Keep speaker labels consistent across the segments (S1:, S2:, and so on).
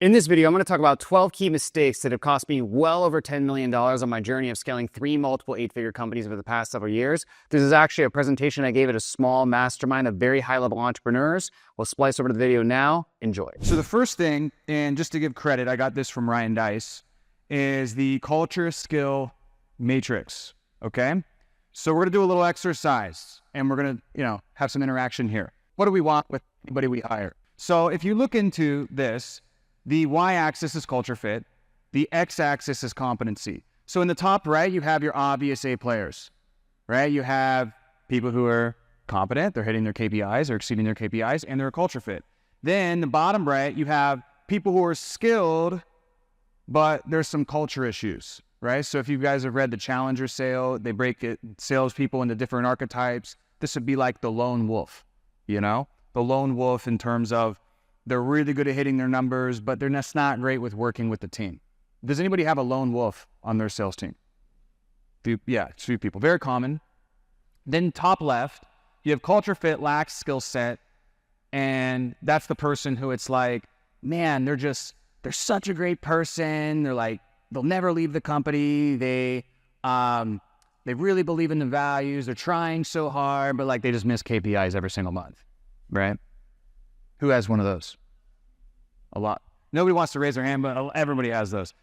S1: In this video, I'm going to talk about 12 key mistakes that have cost me well over $10 million on my journey of scaling 3 multiple 8-figure companies over the past several years. This is actually a presentation I gave at a small mastermind of very high-level entrepreneurs. We'll splice over to the video now. Enjoy.
S2: So the first thing, and just to give credit, I got this from Ryan Deiss, is the culture skill matrix, okay? So we're going to do a little exercise, and we're going to, have some interaction here. What do we want with anybody we hire? So if you look into this, the y-axis is culture fit. The x-axis is competency. So in the top right, you have your obvious A players, right? You have people who are competent, they're hitting their KPIs or exceeding their KPIs, and they're a culture fit. Then the bottom right, you have people who are skilled, but there's some culture issues, right? So if you guys have read the Challenger sale, they break salespeople into different archetypes. This would be like the lone wolf, the lone wolf in terms of they're really good at hitting their numbers, but they're just not great with working with the team. Does anybody have a lone wolf on their sales team? Yeah, it's a few people. Very common. Then top left, you have culture fit, lacks skill set, and that's the person who it's like, man, they're such a great person. They're like, they'll never leave the company. They really believe in the values. They're trying so hard, but like they just miss KPIs every single month, right? Who has one of those? A lot. Nobody wants to raise their hand, but everybody has those.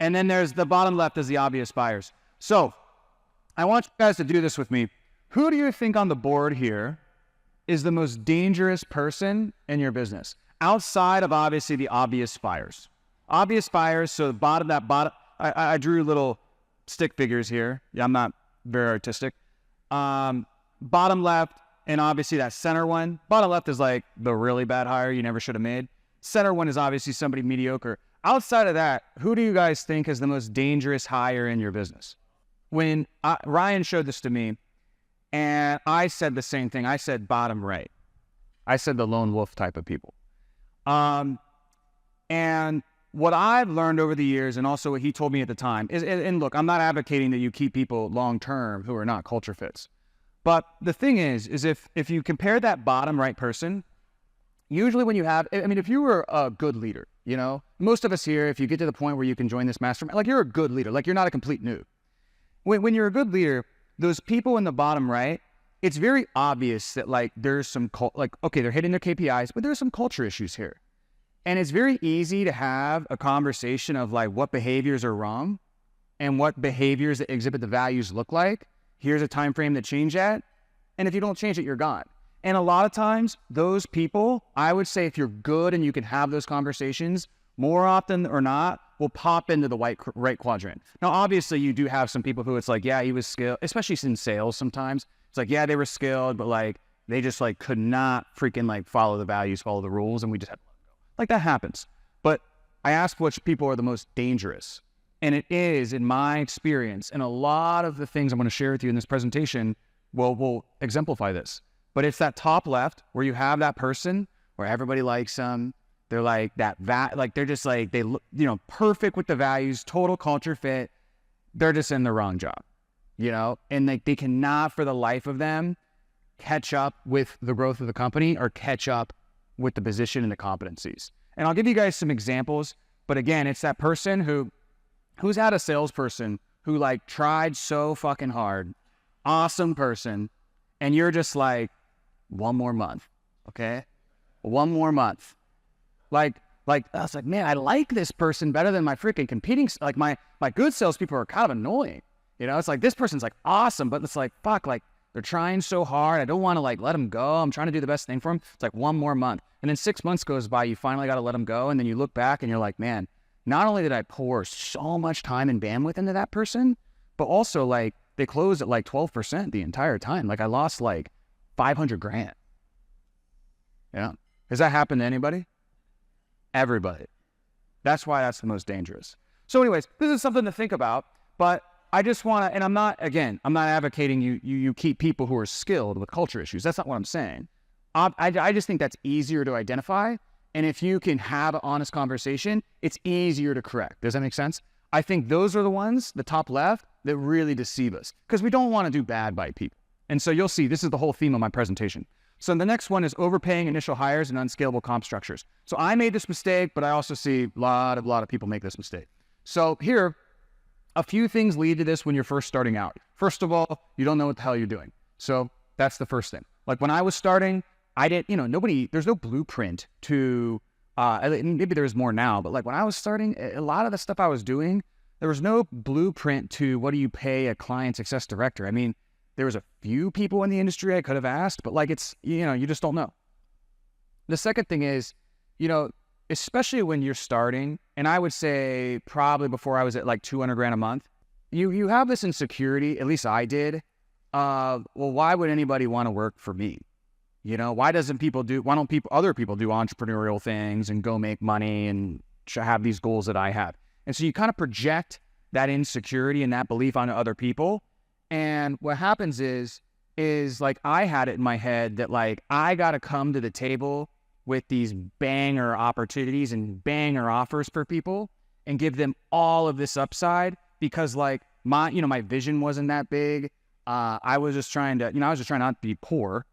S2: And then there's the bottom left is the obvious buyers. So I want you guys to do this with me. Who do you think on the board here is the most dangerous person in your business? Outside of obviously the obvious buyers. Obvious buyers, so I drew little stick figures here. Yeah, I'm not very artistic. Bottom left, and obviously that center one. Bottom left is like the really bad hire you never should have made. Center one is obviously somebody mediocre. Outside of that, who do you guys think is the most dangerous hire in your business? When Ryan showed this to me, and I said the same thing. I said bottom right. I said the lone wolf type of people. And what I've learned over the years, and also what he told me at the time, is, and look, I'm not advocating that you keep people long-term who are not culture fits. But the thing is if you compare that bottom right person, usually when you have, if you were a good leader, most of us here, if you get to the point where you can join this mastermind, like you're a good leader, like you're not a complete noob. When you're a good leader, those people in the bottom right, it's very obvious that like there's some, okay, they're hitting their KPIs, but there's some culture issues here. And it's very easy to have a conversation of like what behaviors are wrong and what behaviors that exhibit the values look like. Here's a time frame to change that. And if you don't change it, you're gone. And a lot of times, those people, I would say if you're good and you can have those conversations, more often or not, will pop into the right quadrant. Now, obviously, you do have some people who it's like, yeah, he was skilled, especially in sales sometimes. It's like, yeah, they were skilled, but like, they just like could not freaking like follow the values, follow the rules, and we just had to let them go. Like that happens. But I asked which people are the most dangerous. And it is, in my experience, and a lot of the things I'm going to share with you in this presentation will exemplify this. But it's that top left where you have that person where everybody likes them. They're like they're just like, they look, perfect with the values, total culture fit. They're just in the wrong job, and like they cannot for the life of them catch up with the growth of the company or catch up with the position and the competencies. And I'll give you guys some examples. But again, it's that person who's had a salesperson who like tried so fucking hard, awesome person, and you're just like, one more month, okay? One more month. Like I was like, man, I like this person better than my freaking competing, like my good salespeople are kind of annoying. It's like, this person's like awesome, but it's like, fuck, like they're trying so hard. I don't want to like let them go. I'm trying to do the best thing for them. It's like one more month. And then 6 months goes by, you finally got to let them go. And then you look back and you're like, man, not only did I pour so much time and bandwidth into that person, but also like they closed at like 12% the entire time. Like I lost like 500 grand. Has that happened to anybody? Everybody. That's why that's the most dangerous. So anyways, this is something to think about, but I just want to, and I'm not advocating you keep people who are skilled with culture issues. That's not what I'm saying. I just think that's easier to identify. And if you can have an honest conversation, it's easier to correct. Does that make sense? I think those are the ones, the top left, that really deceive us because we don't want to do bad by people. And so you'll see, this is the whole theme of my presentation. So the next one is overpaying initial hires and unscalable comp structures. So I made this mistake, but I also see a lot of people make this mistake. So here, a few things lead to this when you're first starting out. First of all, you don't know what the hell you're doing. So that's the first thing. Like when I was starting, I didn't, there's no blueprint to, maybe there's more now, but like when I was starting, a lot of the stuff I was doing, there was no blueprint to what do you pay a client success director. I mean, there was a few people in the industry I could have asked, but like it's, you just don't know. The second thing is, especially when you're starting, and I would say probably before I was at like 200 grand a month, you have this insecurity, at least I did. Well, why would anybody want to work for me? Why don't other people do entrepreneurial things and go make money and have these goals that I have? And so you kind of project that insecurity and that belief onto other people. And what happens is like I had it in my head that like I got to come to the table with these banger opportunities and banger offers for people and give them all of this upside because like my vision wasn't that big. I was just trying to, not to be poor.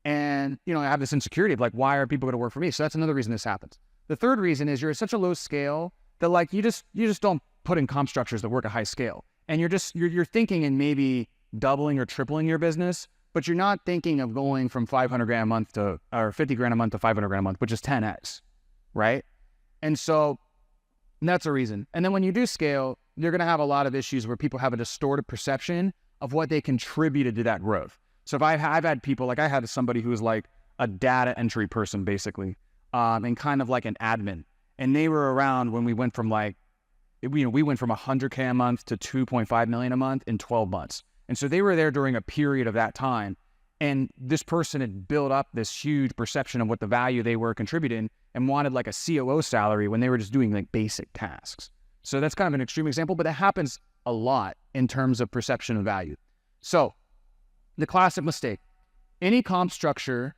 S2: And, I have this insecurity of like, why are people going to work for me? So that's another reason this happens. The third reason is you're at such a low scale that like, you just don't put in comp structures that work at high scale. And you're thinking in maybe doubling or tripling your business, but you're not thinking of going from 500 grand a month or 50 grand a month to 500 grand a month, which is 10x, right? And so that's a reason. And then when you do scale, you're going to have a lot of issues where people have a distorted perception of what they contributed to that growth. So if I've had people, like I had somebody who was like a data entry person basically, and kind of like an admin. And they were around when we went from like, we went from 100K a month to 2.5 million a month in 12 months. And so they were there during a period of that time. And this person had built up this huge perception of what the value they were contributing and wanted like a COO salary when they were just doing like basic tasks. So that's kind of an extreme example, but that happens a lot in terms of perception of value. So the classic mistake, any comp structure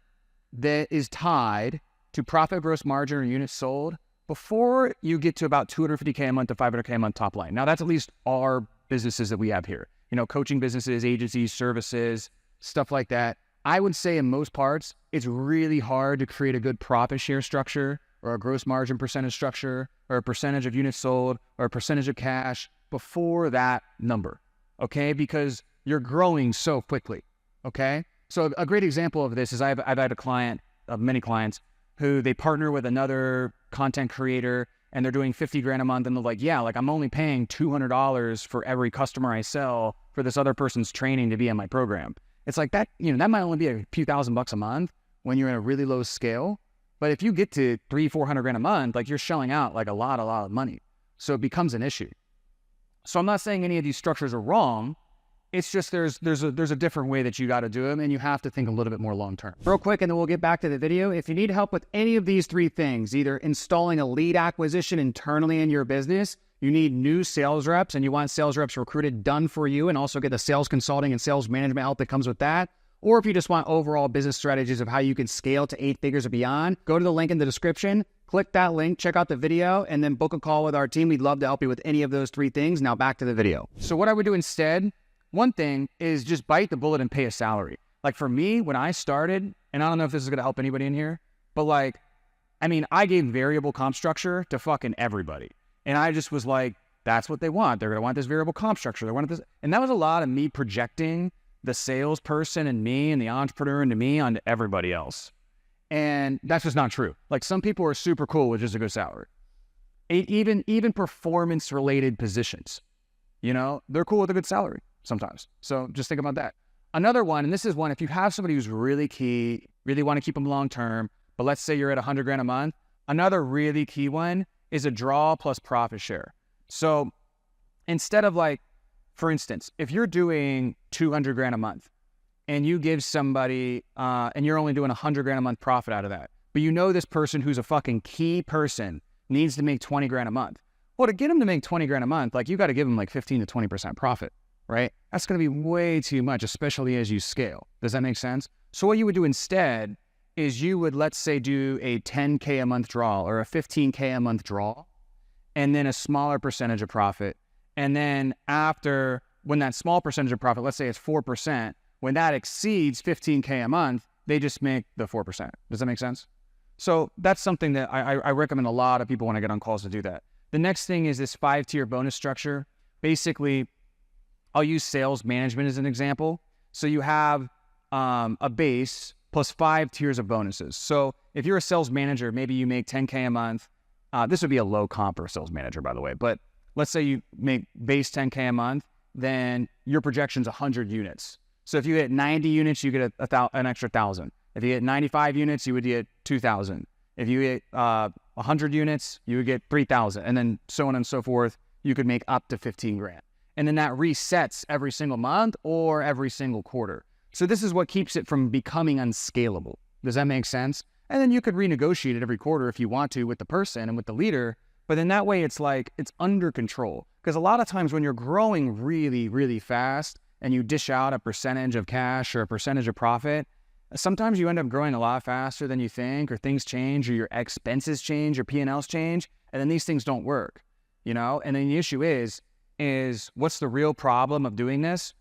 S2: that is tied to profit gross margin or units sold before you get to about 250K a month to 500K a month top line. Now that's at least our businesses that we have here, coaching businesses, agencies, services, stuff like that. I would say in most parts, it's really hard to create a good profit share structure or a gross margin percentage structure or a percentage of units sold or a percentage of cash before that number, okay? Because you're growing so quickly, okay? So a great example of this is I've had a client, many clients, who they partner with another content creator and they're doing 50 grand a month and they're like, yeah, like I'm only paying $200 for every customer I sell for this other person's training to be in my program. It's like that, that might only be a few $1,000s a month when you're in a really low scale. But if you get to 300-400 grand a month, like you're shelling out like a lot of money. So it becomes an issue. So I'm not saying any of these structures are wrong. It's just there's a different way that you got to do them, and you have to think a little bit more long-term. Real quick, and then we'll get back to the video. If you need help with any of these three things, either installing a lead acquisition internally in your business, you need new sales reps, and you want sales reps recruited done for you, and also get the sales consulting and sales management help that comes with that, or if you just want overall business strategies of how you can scale to 8 figures or beyond, go to the link in the description, click that link, check out the video, and then book a call with our team. We'd love to help you with any of those three things. Now back to the video. So what I would do instead, one thing is just bite the bullet and pay a salary. Like for me, when I started, and I don't know if this is going to help anybody in here, but like, I gave variable comp structure to fucking everybody. And I just was like, that's what they want. They're going to want this variable comp structure. They want this. And that was a lot of me projecting the salesperson and me and the entrepreneur into me onto everybody else. And that's just not true. Like some people are super cool with just a good salary. Even performance related positions, they're cool with a good salary sometimes. So just think about that. Another one, and this is one, if you have somebody who's really key, really want to keep them long-term, but let's say you're at 100 grand a month, another really key one is a draw plus profit share. So instead of like, for instance, if you're doing 200 grand a month and you give somebody, and you're only doing 100 grand a month profit out of that, but this person who's a fucking key person needs to make 20 grand a month. Well, to get them to make 20 grand a month, like you got to give them like 15 to 20% profit, right? That's going to be way too much, especially as you scale. Does that make sense? So what you would do instead is you would, let's say, do a 10K a month draw or a 15K a month draw, and then a smaller percentage of profit. And then when that small percentage of profit, let's say it's 4%, when that exceeds 15K a month, they just make the 4%. Does that make sense? So that's something that I recommend a lot of people when I get on calls to do that. The next thing is this 5-tier bonus structure. Basically, I'll use sales management as an example. So you have a base plus 5 tiers of bonuses. So if you're a sales manager, maybe you make 10K a month. This would be a low comp for a sales manager, by the way. But let's say you make base 10K a month, then your projection's 100 units. So if you hit 90 units, you get an extra 1,000. If you hit 95 units, you would get 2,000. If you hit 100 units, you would get 3,000. And then so on and so forth, you could make up to 15 grand. And then that resets every single month or every single quarter. So this is what keeps it from becoming unscalable. Does that make sense? And then you could renegotiate it every quarter if you want to with the person and with the leader. But then that way it's like, it's under control. Because a lot of times when you're growing really, really fast and you dish out a percentage of cash or a percentage of profit, sometimes you end up growing a lot faster than you think, or things change, or your expenses change, or P&Ls change, and then these things don't work, you know? And then the issue is what's the real problem of doing this?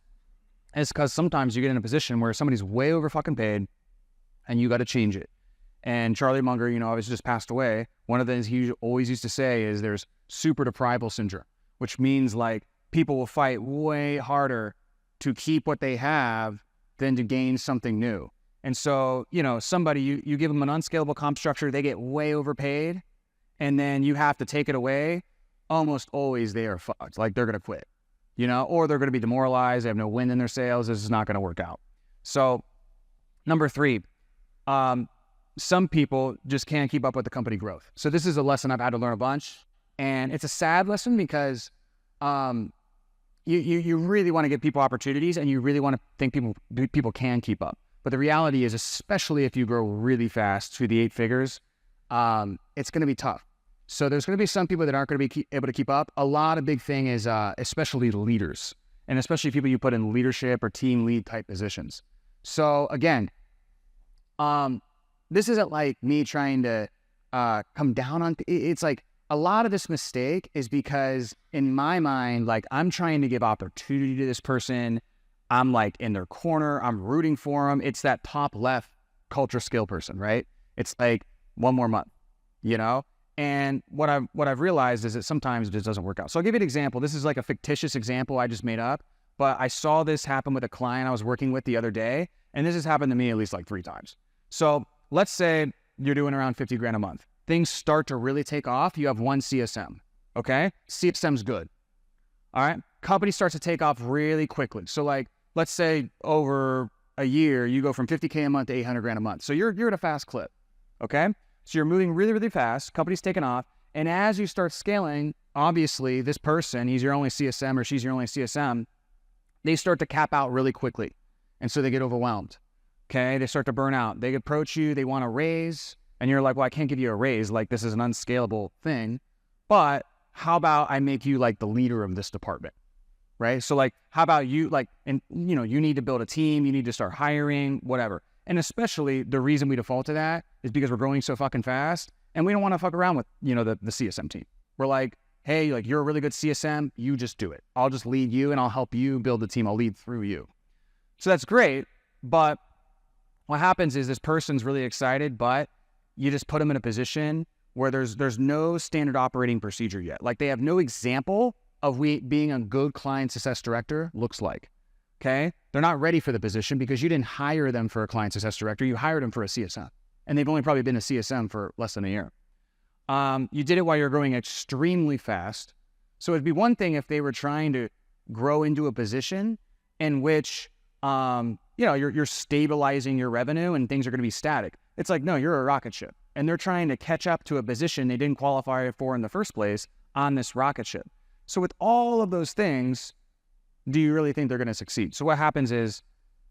S2: It's because sometimes you get in a position where somebody's way over fucking paid and you got to change it. And Charlie Munger, you know, obviously just passed away. One of the things he always used to say is there's super deprival syndrome, which means like people will fight way harder to keep what they have than to gain something new. And so, you know, somebody, you give them an unscalable comp structure, they get way overpaid, and then you have to take it away. Almost always they are fucked. Like they're going to quit, you know, or they're going to be demoralized. They have no wind in their sails. This is not going to work out. So number 3, some people just can't keep up with the company growth. So this is a lesson I've had to learn a bunch, and it's a sad lesson because you really want to give people opportunities, and you really want to think people can keep up. But the reality is, especially if you grow really fast to the 8 figures, it's going to be tough. So there's going to be some people that aren't going to be able to keep up. A lot of big thing is especially leaders, and especially people you put in leadership or team lead type positions. So again, this isn't like me trying to come down on. It's like a lot of this mistake is because in my mind, like I'm trying to give opportunity to this person. I'm like in their corner. I'm rooting for them. It's that top left culture skill person, right? It's like one more month, you know? And what I've realized is that sometimes it just doesn't work out. So I'll give you an example. This is like a fictitious example I just made up, but I saw this happen with a client I was working with the other day. And this has happened to me at least like 3 times. So let's say you're doing around 50 grand a month. Things start to really take off. You have 1 CSM, okay? CSM's good, all right? Company starts to take off really quickly. So like, let's say over a year, you go from 50K a month to 800 grand a month. So you're at a fast clip, okay? So you're moving really, really fast. Company's taking off. And as you start scaling, obviously this person, he's your only CSM or she's your only CSM, they start to cap out really quickly. And so they get overwhelmed, okay? They start to burn out. They approach you, they want a raise, and you're like, well, I can't give you a raise. Like this is an unscalable thing, but how about I make you like the leader of this department? Right? So like, how about you like, and you know, you need to build a team, you need to start hiring, whatever. And especially the reason we default to that is because we're growing so fucking fast and we don't want to fuck around with, you know, the CSM team. We're like, hey, like you're a really good CSM, you just do it. I'll just lead you and I'll help you build the team. I'll lead through you. So that's great. But what happens is this person's really excited, but you just put them in a position where there's no standard operating procedure yet. Like they have no example of being a good client success director looks like, okay? They're not ready for the position because you didn't hire them for a client success director. You hired them for a CSM, and they've only probably been a CSM for less than a year. You did it while you're growing extremely fast. So it'd be one thing if they were trying to grow into a position in which, you know, you're stabilizing your revenue and things are going to be static. It's like, no, you're a rocket ship, and they're trying to catch up to a position they didn't qualify for in the first place on this rocket ship. So with all of those things, do you really think they're going to succeed? So what happens is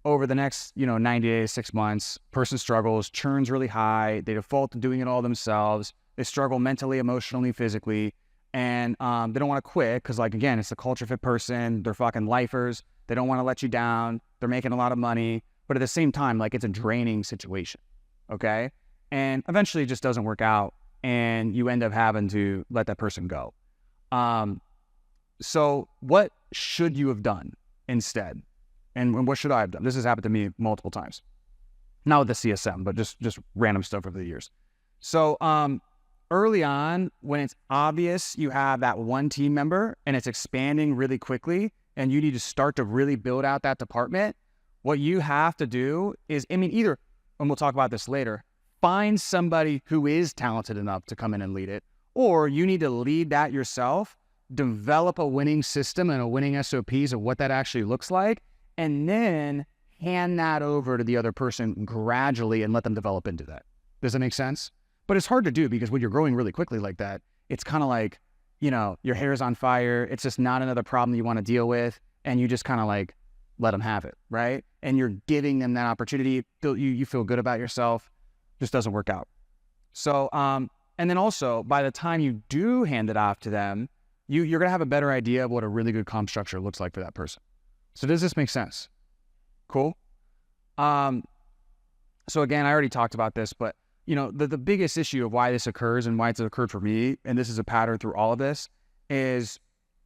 S2: over the next, you know, 90 days, 6 months, person struggles, churn's really high. They default to doing it all themselves. They struggle mentally, emotionally, physically, and they don't want to quit because, like, again, it's a culture fit person. They're fucking lifers. They don't want to let you down. They're making a lot of money, but at the same time, like, it's a draining situation, okay? And eventually it just doesn't work out, and you end up having to let that person go. So what should you have done instead? And what should I have done? This has happened to me multiple times. Not with the CSM, but just random stuff over the years. So early on, when it's obvious you have that one team member and it's expanding really quickly and you need to start to really build out that department, what you have to do is, either, and we'll talk about this later, find somebody who is talented enough to come in and lead it, or you need to lead that yourself, develop a winning system and a winning SOPs of what that actually looks like, and then hand that over to the other person gradually and let them develop into that. Does that make sense? But it's hard to do because when you're growing really quickly like that, it's kind of like, your hair's on fire. It's just not another problem you want to deal with. And you just kind of like let them have it, right? And you're giving them that opportunity. You feel good about yourself. Just doesn't work out. So, and then also by the time you do hand it off to them, you're going to have a better idea of what a really good comp structure looks like for that person. So does this make sense? Cool. So again, I already talked about this, but the biggest issue of why this occurs and why it's occurred for me, and this is a pattern through all of this, is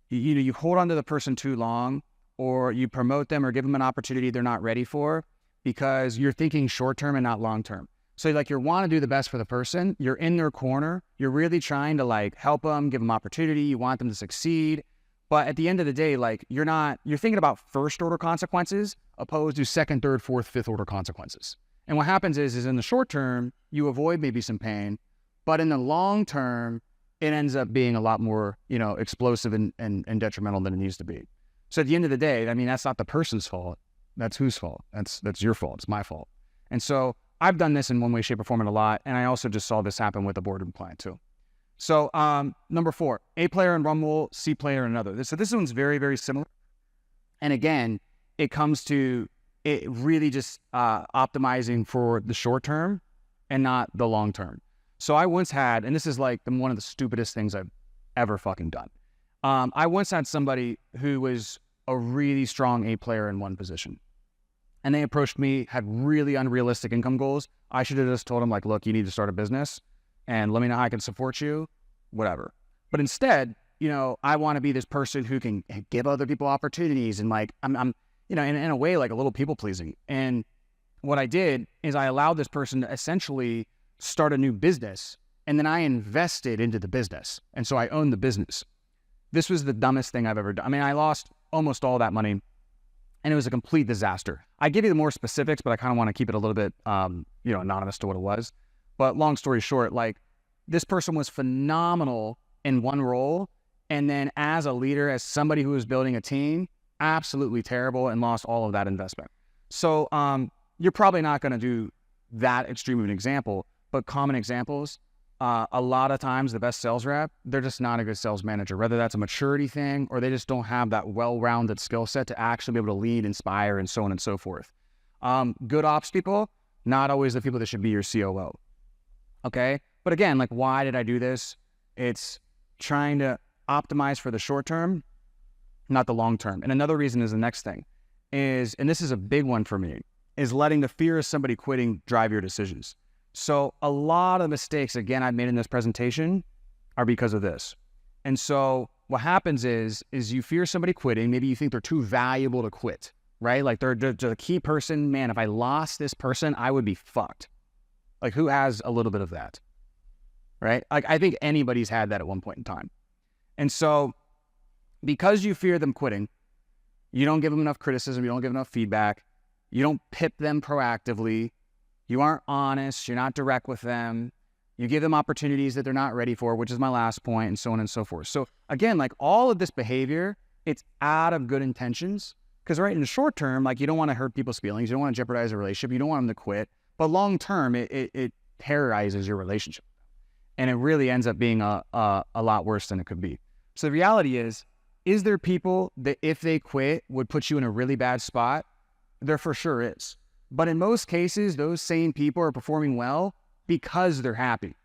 S2: you hold on to the person too long, or you promote them or give them an opportunity they're not ready for because you're thinking short term and not long term. So like you want to do the best for the person, you're in their corner, you're really trying to like help them, give them opportunity, you want them to succeed. But at the end of the day, like you're thinking about first order consequences opposed to second, third, fourth, fifth order consequences. And what happens is in the short term, you avoid maybe some pain, but in the long term, it ends up being a lot more, explosive and detrimental than it needs to be. So at the end of the day, that's not the person's fault. That's whose fault? That's your fault. It's my fault. And so I've done this in one way, shape, or form a lot. And I also just saw this happen with a boardroom client too. So number 4, A player in one role, C player in another. So this one's very, very similar. And again, it comes to it really just optimizing for the short term and not the long term. So I once had, and this is like one of the stupidest things I've ever fucking done. I once had somebody who was a really strong A player in one position. And they approached me, had really unrealistic income goals. I should have just told them like, look, you need to start a business and let me know how I can support you, whatever. But instead, I want to be this person who can give other people opportunities. And like, I'm in a way, like a little people pleasing. And what I did is I allowed this person to essentially start a new business. And then I invested into the business. And so I owned the business. This was the dumbest thing I've ever done. I lost almost all that money and it was a complete disaster. I give you the more specifics, but I kind of want to keep it a little bit, anonymous to what it was. But long story short, like this person was phenomenal in one role. And then as a leader, as somebody who was building a team, absolutely terrible and lost all of that investment. So you're probably not going to do that extreme of an example, but common examples, a lot of times the best sales rep, they're just not a good sales manager, whether that's a maturity thing or they just don't have that well-rounded skill set to actually be able to lead, inspire, and so on and so forth. Good ops people, not always the people that should be your COO. Okay. But again, like, why did I do this? It's trying to optimize for the short term, not the long term. And another reason is the next thing is, and this is a big one for me, is letting the fear of somebody quitting drive your decisions. So a lot of the mistakes, again, I've made in this presentation are because of this. And so what happens is you fear somebody quitting. Maybe you think they're too valuable to quit, right? Like they're a key person. Man, if I lost this person, I would be fucked. Like who has a little bit of that, right? Like I think anybody's had that at one point in time. And so because you fear them quitting, you don't give them enough criticism, you don't give enough feedback, you don't pip them proactively, you aren't honest, you're not direct with them, you give them opportunities that they're not ready for, which is my last point, and so on and so forth. So again, like all of this behavior, it's out of good intentions, because right in the short term, like you don't want to hurt people's feelings, you don't want to jeopardize a relationship, you don't want them to quit, but long term, it terrorizes your relationship. And it really ends up being a lot worse than it could be. So the reality is there people that if they quit would put you in a really bad spot? There for sure is. But in most cases, those same people are performing well because they're happy,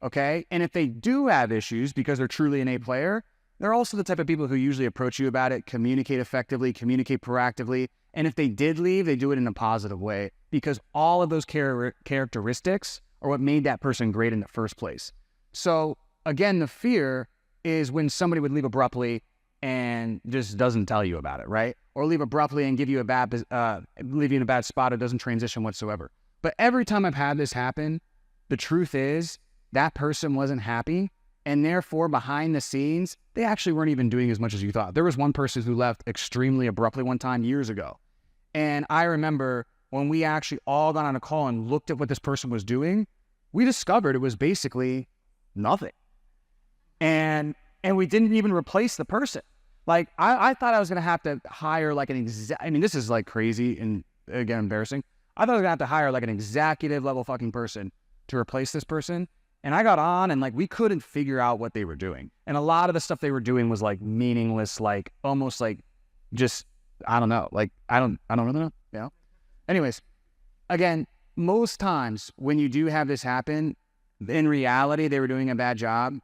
S2: okay? And if they do have issues because they're truly an A player, they're also the type of people who usually approach you about it, communicate effectively, communicate proactively. And if they did leave, they do it in a positive way because all of those characteristics are what made that person great in the first place. So again, the fear is when somebody would leave abruptly and just doesn't tell you about it, right? Or leave abruptly and give you leave you in a bad spot or doesn't transition whatsoever. But every time I've had this happen, the truth is that person wasn't happy. And therefore, behind the scenes, they actually weren't even doing as much as you thought. There was one person who left extremely abruptly one time years ago. And I remember when we actually all got on a call and looked at what this person was doing, we discovered it was basically nothing. And we didn't even replace the person. Like, I thought I was going to have to hire like an I mean, this is like crazy and, again, embarrassing. I thought I was going to have to hire like an executive level fucking person to replace this person. And I got on and like, we couldn't figure out what they were doing. And a lot of the stuff they were doing was like meaningless, like almost like just, I don't know. Like, I don't really know. You know? Anyways, again, most times when you do have this happen, in reality, they were doing a bad job.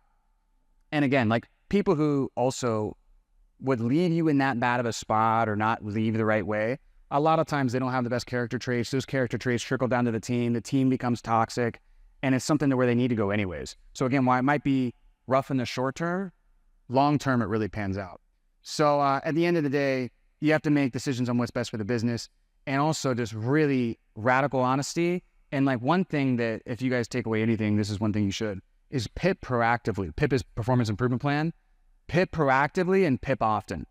S2: And again, like people who also would leave you in that bad of a spot or not leave the right way, a lot of times they don't have the best character traits. Those character traits trickle down to the team becomes toxic, and it's something to where they need to go anyways. So again, while it might be rough in the short term, long term, it really pans out. So at the end of the day, you have to make decisions on what's best for the business, and also just really radical honesty. And like one thing that if you guys take away anything, this is one thing you should, is PIP proactively. PIP is performance improvement plan. PIP proactively and PIP often.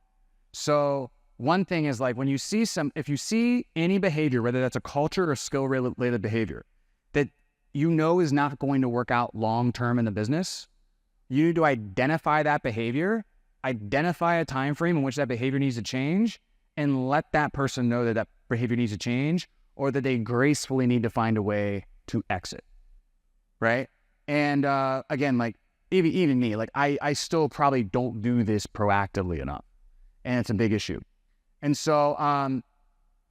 S2: So one thing is like when you see if you see any behavior, whether that's a culture or skill related behavior that you know is not going to work out long-term in the business, you need to identify that behavior, identify a time frame in which that behavior needs to change, and let that person know that that behavior needs to change, or that they gracefully need to find a way to exit, right? And again, like even me, like I still probably don't do this proactively enough, and it's a big issue. And so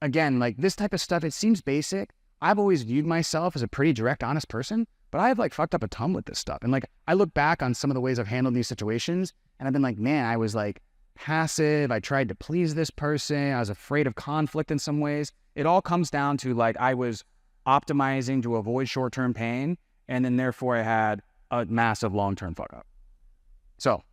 S2: again, like this type of stuff, it seems basic. I've always viewed myself as a pretty direct, honest person, but I've like fucked up a ton with this stuff. And like I look back on some of the ways I've handled these situations, and I've been like, man, I was like passive. I tried to please this person. I was afraid of conflict in some ways. It all comes down to like I was optimizing to avoid short-term pain, and then therefore I had a massive long-term fuck up. So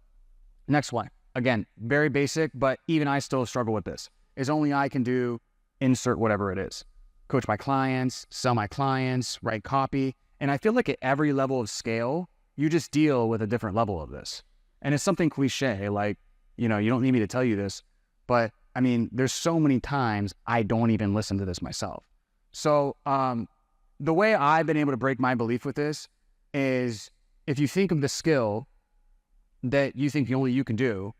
S2: next one, again, very basic, but even I still struggle with this, is only I can do insert whatever it is. Coach my clients, sell my clients, write copy. And I feel like at every level of scale, you just deal with a different level of this. And it's something cliche, like, you know, you don't need me to tell you this, but I mean, there's so many times I don't even listen to this myself. So the way I've been able to break my belief with this is if you think of the skill that you think only you can do,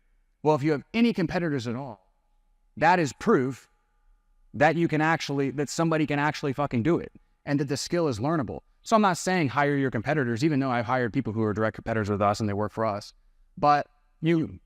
S2: well, if you have any competitors at all, that is proof that you can actually, that somebody can actually fucking do it, and that the skill is learnable. So I'm not saying hire your competitors, even though I've hired people who are direct competitors with us and they work for us. But you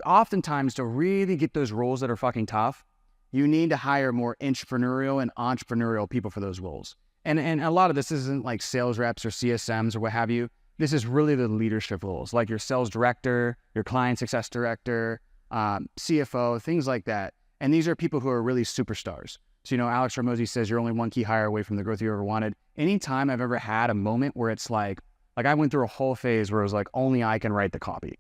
S2: oftentimes, to really get those roles that are fucking tough, you need to hire more intrapreneurial and entrepreneurial people for those roles. And a lot of this isn't like sales reps or CSMs or what have you. This is really the leadership roles, like your sales director, your client success director, CFO, things like that. And these are people who are really superstars. So, you know, Alex Ramosi says you're only one key hire away from the growth you ever wanted. Anytime I've ever had a moment where it's like I went through a whole phase where it was like, only I can write the copy,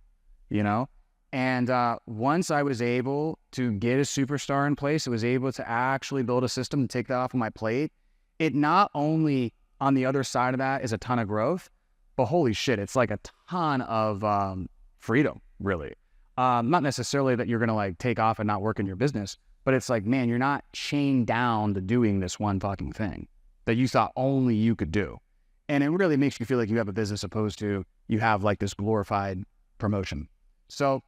S2: you know? And once I was able to get a superstar in place, I was able to actually build a system to take that off of my plate. It not only on the other side of that is a ton of growth, but holy shit, it's like a ton of freedom, really. Not necessarily that you're going to like take off and not work in your business, but it's like, man, you're not chained down to doing this one fucking thing that you thought only you could do. And it really makes you feel like you have a business opposed to you have like this glorified promotion. So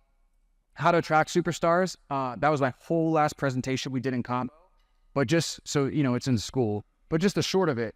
S2: how to attract superstars. That was my whole last presentation we did in comp. But just so, you know, it's in school, but just the short of it,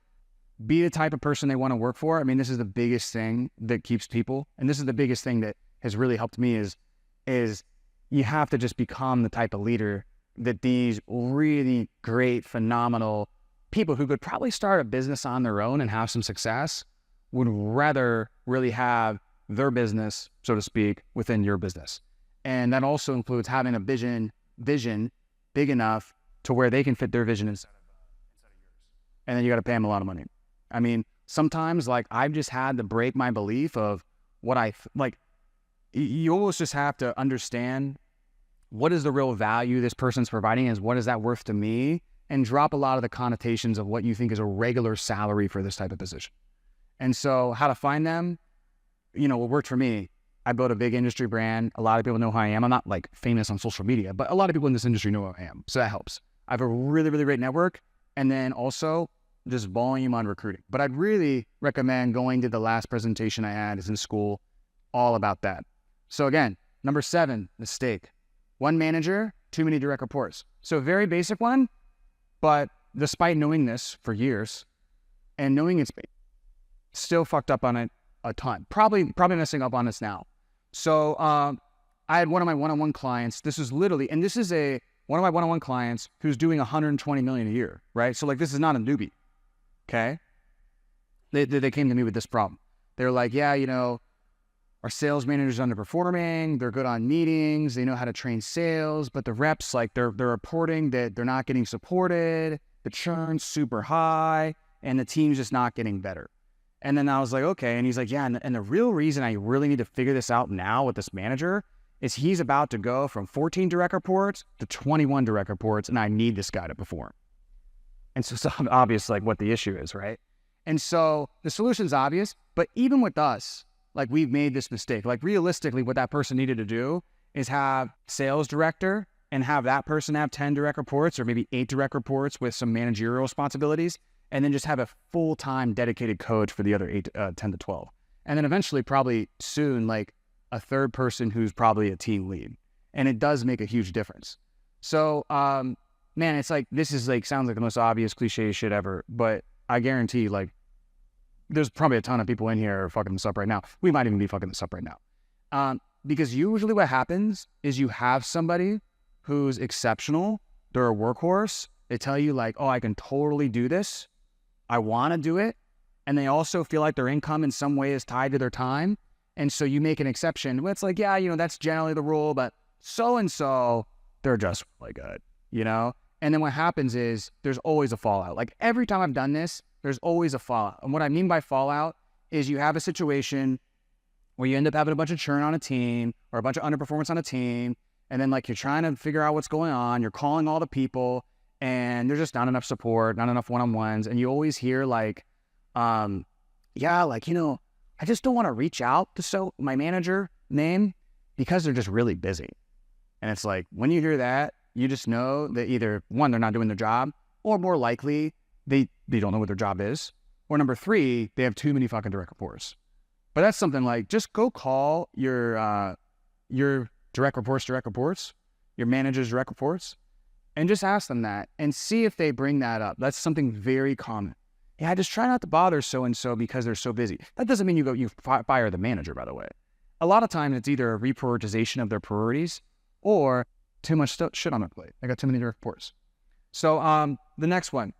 S2: be the type of person they want to work for. I mean, this is the biggest thing that keeps people. And this is the biggest thing that has really helped me is you have to just become the type of leader that these really great, phenomenal people who could probably start a business on their own and have some success would rather really have their business, so to speak, within your business. And that also includes having a vision big enough to where they can fit their vision inside of yours. And then you got to pay them a lot of money. I mean, sometimes like I've just had to break my belief of what you almost just have to understand what is the real value this person's providing is, what is that worth to me, and drop a lot of the connotations of what you think is a regular salary for this type of position. And so how to find them, what worked for me, I built a big industry brand. A lot of people know who I am. I'm not like famous on social media, but a lot of people in this industry know who I am. So that helps. I have a really, really great network. And then also just volume on recruiting. But I'd really recommend going to the last presentation I had is in school, all about that. So again, number 7, mistake. One manager, too many direct reports. So very basic one, but despite knowing this for years and knowing it's still fucked up on it a ton. Probably messing up on this now. So I had one of my one-on-one clients. This is literally, and this is one of my one-on-one clients who's doing 120 million a year, right? So like, this is not a newbie, okay? They came to me with this problem. They're like, yeah, our sales manager's underperforming. They're good on meetings. They know how to train sales, but the reps, like they're reporting that they're not getting supported. The churn's super high and the team's just not getting better. And then I was like, okay. And he's like, yeah. And the real reason I really need to figure this out now with this manager is he's about to go from 14 direct reports to 21 direct reports. And I need this guy to perform. And so it's obvious like what the issue is, right? And so the solution's obvious, but even with us, like we've made this mistake. Like realistically, what that person needed to do is have sales director and have that person have 10 direct reports or maybe 8 direct reports with some managerial responsibilities, and then just have a full-time dedicated coach for the other 10 to 12. And then eventually, probably soon, like a third person who's probably a team lead. And it does make a huge difference. So, man, it's like, this is like, sounds like the most obvious cliche shit ever, but I guarantee like, there's probably a ton of people in here fucking this up right now. We might even be fucking this up right now. Because usually what happens is you have somebody who's exceptional. They're a workhorse. They tell you like, oh, I can totally do this. I want to do it. And they also feel like their income in some way is tied to their time. And so you make an exception. Well, it's like, yeah, that's generally the rule, but so-and-so, they're just really good, And then what happens is there's always a fallout. Like every time I've done this, there's always a fallout. And what I mean by fallout is you have a situation where you end up having a bunch of churn on a team or a bunch of underperformance on a team. And then like you're trying to figure out what's going on. You're calling all the people and there's just not enough support, not enough one-on-ones. And you always hear like, I just don't want to reach out to my manager name because they're just really busy. And it's like, when you hear that, you just know that either one, they're not doing their job, or more likely they don't know what their job is. Or number 3, they have too many fucking direct reports. But that's something like, just go call your direct reports, your manager's direct reports, and just ask them that and see if they bring that up. That's something very common. Yeah, I just try not to bother so-and-so because they're so busy. That doesn't mean you fire the manager, by the way. A lot of times it's either a reprioritization of their priorities or too much shit on their plate. I got too many direct reports. So the next one,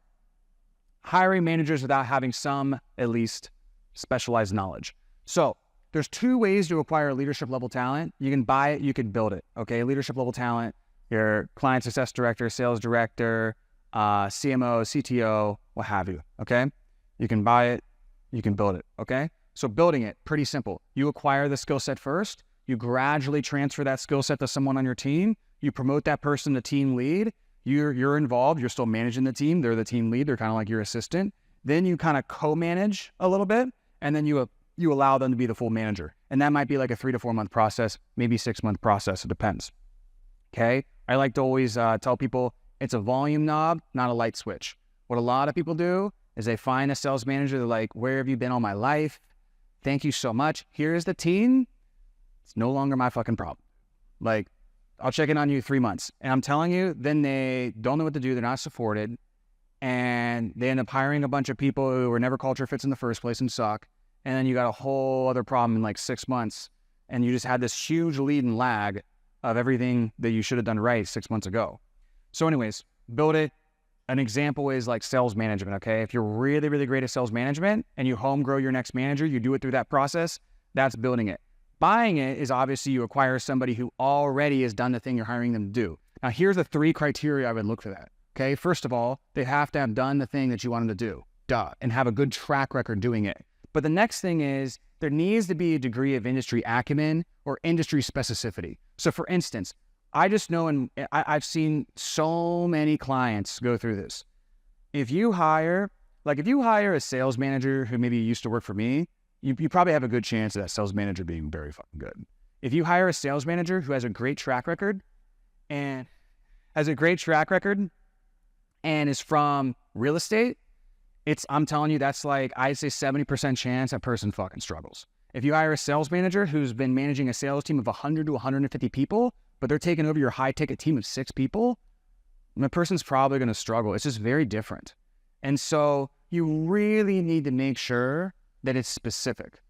S2: hiring managers without having some, at least, specialized knowledge. So there's 2 ways to acquire leadership level talent. You can buy it, you can build it. Okay, leadership level talent, your client success director, sales director, CMO, CTO, what have you. Okay, you can buy it, you can build it. Okay, so building it, pretty simple. You acquire the skill set first. You gradually transfer that skill set to someone on your team. You promote that person to team lead. You're involved. You're still managing the team. They're the team lead. They're kind of like your assistant. Then you kind of co-manage a little bit, and then you allow them to be the full manager. And that might be like a 3 to 4 month process, maybe 6 month process. It depends. Okay. I like to always tell people it's a volume knob, not a light switch. What a lot of people do is they find a sales manager. They're like, where have you been all my life? Thank you so much. Here's the team. It's no longer my fucking problem. Like, I'll check in on you 3 months. And I'm telling you, then they don't know what to do. They're not supported. And they end up hiring a bunch of people who were never culture fits in the first place and suck. And then you got a whole other problem in like 6 months. And you just had this huge lead and lag of everything that you should have done right 6 months ago. So anyways, build it. An example is like sales management, okay? If you're really, really great at sales management and you home grow your next manager, you do it through that process, that's building it. Buying it is obviously you acquire somebody who already has done the thing you're hiring them to do. Now, here's the 3 criteria I would look for that, okay? First of all, they have to have done the thing that you want them to do, and have a good track record doing it. But the next thing is there needs to be a degree of industry acumen or industry specificity. So for instance, I just know, and I've seen so many clients go through this. If you hire a sales manager who maybe used to work for me, you probably have a good chance of that sales manager being very fucking good. If you hire a sales manager who has a great track record and is from real estate, I'm telling you, that's like, I'd say 70% chance that person fucking struggles. If you hire a sales manager who's been managing a sales team of 100 to 150 people, but they're taking over your high ticket team of 6 people, the person's probably going to struggle. It's just very different. And so you really need to make sure that it's specific.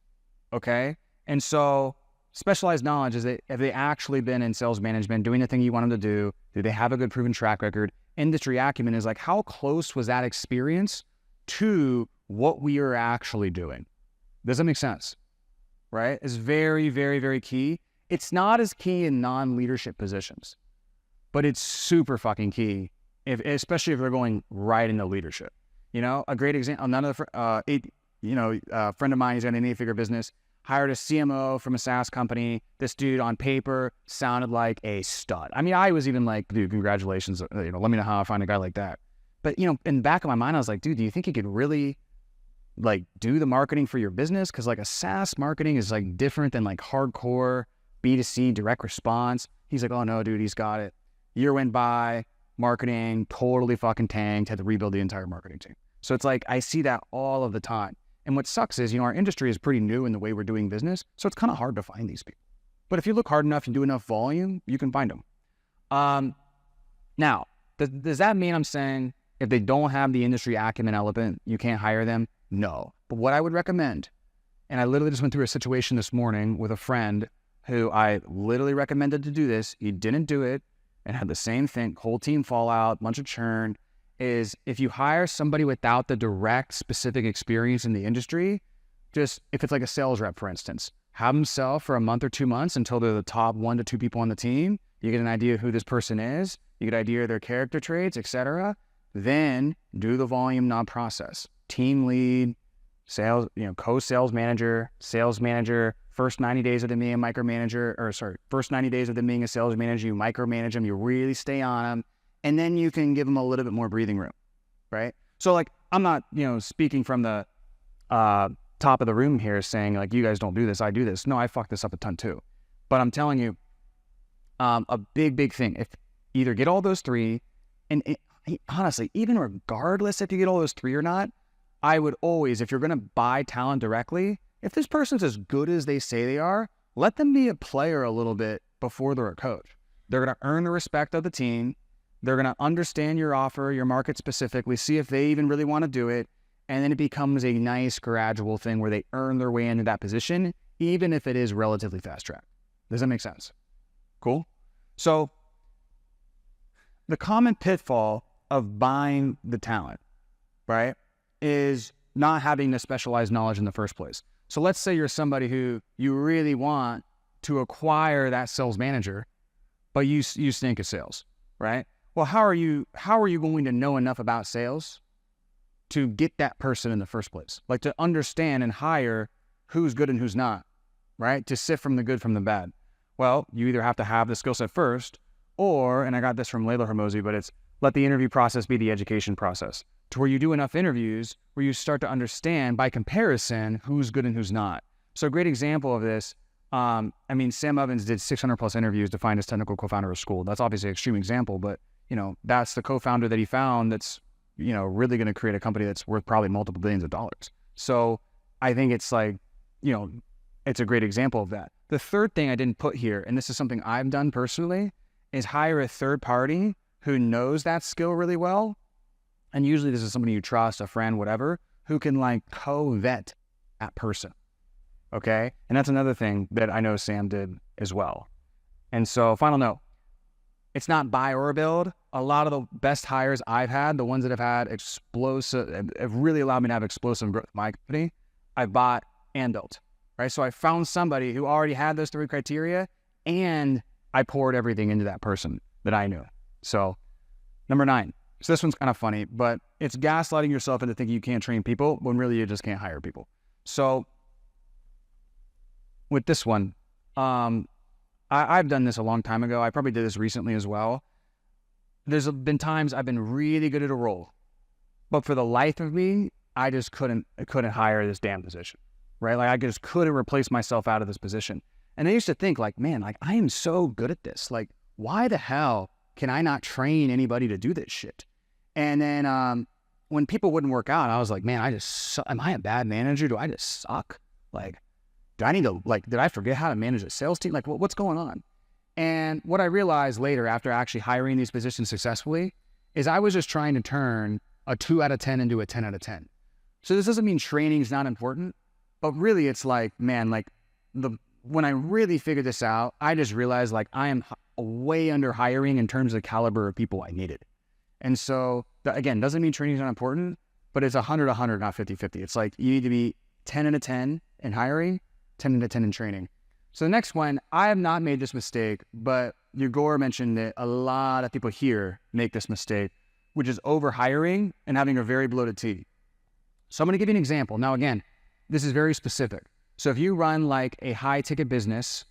S2: Okay. And so specialized knowledge is that have they actually been in sales management, doing the thing you want them to do? Do they have a good proven track record? Industry acumen is like, how close was that experience to what we are actually doing? Does that make sense? Right? It's very, very, very key. It's not as key in non-leadership positions, but it's super fucking key, especially if they're going right into leadership. You know, a great example, a friend of mine, he's got an 8-figure business, hired a CMO from a SaaS company. This dude on paper sounded like a stud. I mean, I was even like, dude, congratulations. Let me know how I find a guy like that. But, in the back of my mind, I was like, dude, do you think you could really like do the marketing for your business? Because like a SaaS marketing is like different than like hardcore B2C direct response. He's like, oh no, dude, he's got it. Year went by, marketing totally fucking tanked, had to rebuild the entire marketing team. So it's like, I see that all of the time. And what sucks is, our industry is pretty new in the way we're doing business. So it's kind of hard to find these people. But if you look hard enough and do enough volume, you can find them. Now, does that mean I'm saying if they don't have the industry acumen element, you can't hire them? No. But what I would recommend, and I literally just went through a situation this morning with a friend who I literally recommended to do this. He didn't do it and had the same thing, whole team fallout, bunch of churn, is if you hire somebody without the direct specific experience in the industry, just if it's like a sales rep, for instance, have them sell for a month or 2 months until they're the top 1 to 2 people on the team. You get an idea of who this person is. You get an idea of their character traits, etc. Then do the volume, not process. Team lead, sales, co-sales manager, sales manager, first 90 days of them being a micromanager, first 90 days of them being a sales manager, you micromanage them, you really stay on them, and then you can give them a little bit more breathing room, right? So like, I'm not, speaking from the top of the room here saying like, you guys don't do this, I do this. No, I fuck this up a ton too. But I'm telling you, a big thing, if either get all those 3, and honestly, even regardless if you get all those 3 or not, I would always, if you're going to buy talent directly, if this person's as good as they say they are, let them be a player a little bit before they're a coach. They're going to earn the respect of the team. They're going to understand your offer, your market specifically, see if they even really want to do it. And then it becomes a nice gradual thing where they earn their way into that position, even if it is relatively fast track. Does that make sense? Cool. So the common pitfall of buying the talent, right, is not having the specialized knowledge in the first place. So let's say you're somebody who you really want to acquire that sales manager, but you stink at sales, right? Well, how are you going to know enough about sales to get that person in the first place? Like to understand and hire who's good and who's not, right? To sift from the good from the bad. Well, you either have to have the skill set first, or, and I got this from Layla Hermosi, but it's let the interview process be the education process, to where you do enough interviews where you start to understand by comparison who's good and who's not. So a great example of this, Sam Evans did 600 plus interviews to find his technical co-founder of school. That's obviously an extreme example, but that's the co-founder that he found that's, really going to create a company that's worth probably multiple billions of dollars. So I think it's like, it's a great example of that. The third thing I didn't put here, and this is something I've done personally, is hire a third party who knows that skill really well. And usually this is somebody you trust, a friend, whatever, who can like co-vet that person. Okay. And that's another thing that I know Sam did as well. And so final note, it's not buy or build. A lot of the best hires I've had, the ones that have had have really allowed me to have explosive growth in my company, I bought and built, right? So I found somebody who already had those 3 criteria and I poured everything into that person that I knew. So number 9. So this one's kind of funny, but it's gaslighting yourself into thinking you can't train people when really you just can't hire people. So with this one, I've done this a long time ago. I probably did this recently as well. There's been times I've been really good at a role, but for the life of me, I just couldn't hire this damn position, right? Like I just couldn't replace myself out of this position. And I used to think like, man, like I am so good at this. Like, why the hell can I not train anybody to do this shit? And then when people wouldn't work out, I was like, man, am I a bad manager? Do I just suck? Like, do I need to, like, did I forget how to manage a sales team? Like, what's going on? And what I realized later after actually hiring these positions successfully is I was just trying to turn a 2 out of 10 into a 10 out of 10. So this doesn't mean training is not important, but really it's like, man, like when I really figured this out, I just realized like I am way under hiring in terms of the caliber of people I needed. And so again, doesn't mean training is not important, but it's 100-100, not 50-50. It's like you need to be 10 out of 10 in hiring, 10 out of 10 in training. So the next one, I have not made this mistake, but Yegor mentioned that a lot of people here make this mistake, which is over hiring and having a very bloated team. So I'm going to give you an example. Now, again, this is very specific. So if you run like a high ticket business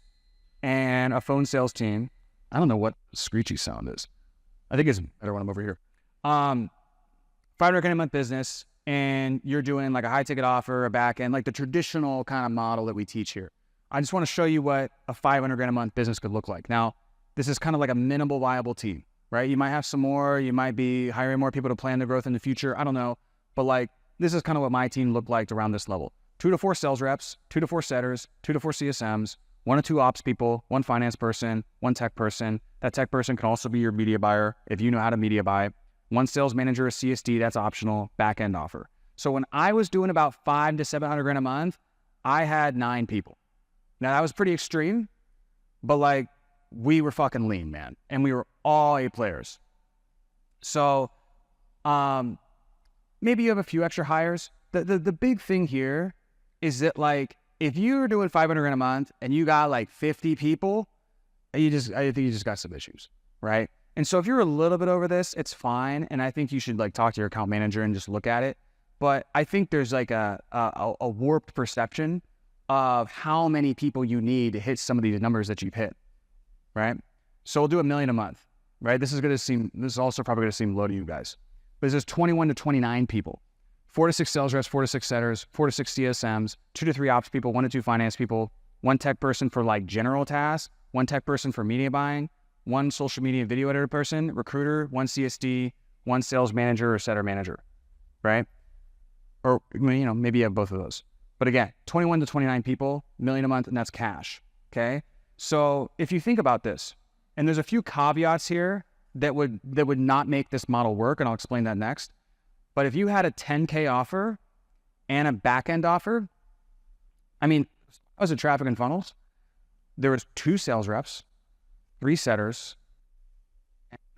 S2: and a phone sales team, I don't know what screechy sound is. I think it's better when I'm over here. $500 a month business, and you're doing like a high ticket offer, a back end, like the traditional kind of model that we teach here. I just want to show you what a $500 a month business could look like. Now, this is kind of like a minimal viable team, right? You might have some more, you might be hiring more people to plan the growth in the future. I don't know. But like, this is kind of what my team looked like around this level. 2 to 4 sales reps, 2 to 4 setters, 2 to 4 CSMs, 1 to 2 ops people, 1 finance person, 1 tech person. That tech person can also be your media buyer if you know how to media buy. 1 sales manager, a CSD, that's optional, back end offer. So when I was doing about $500 to $700 a month, I had 9 people. Now that was pretty extreme, but like we were fucking lean, man. And we were all A players. So maybe you have a few extra hires. The big thing here is that like, if you're doing $500 a month and you got like 50 people, I think you just got some issues, right? And so if you're a little bit over this, it's fine. And I think you should like talk to your account manager and just look at it. But I think there's like a warped perception of how many people you need to hit some of these numbers that you've hit, right? So we'll do $1 million a month, right? This is also probably going to seem low to you guys, but this is 21 to 29 people. 4 to 6 sales reps, 4 to 6 setters, 4 to 6 CSMs, 2 to 3 ops people, 1 to 2 finance people, 1 tech person for like general tasks, 1 tech person for media buying, 1 social media video editor person, recruiter, 1 CSD, 1 sales manager or setter manager, right? Or, you know, maybe you have both of those. But again, 21 to 29 people, $1 million a month, and that's cash, okay? So if you think about this, and there's a few caveats here that would not make this model work, and I'll explain that next. But if you had a 10K offer and a back-end offer, I mean, I was at Traffic and Funnels. There was 2 sales reps, 3 setters,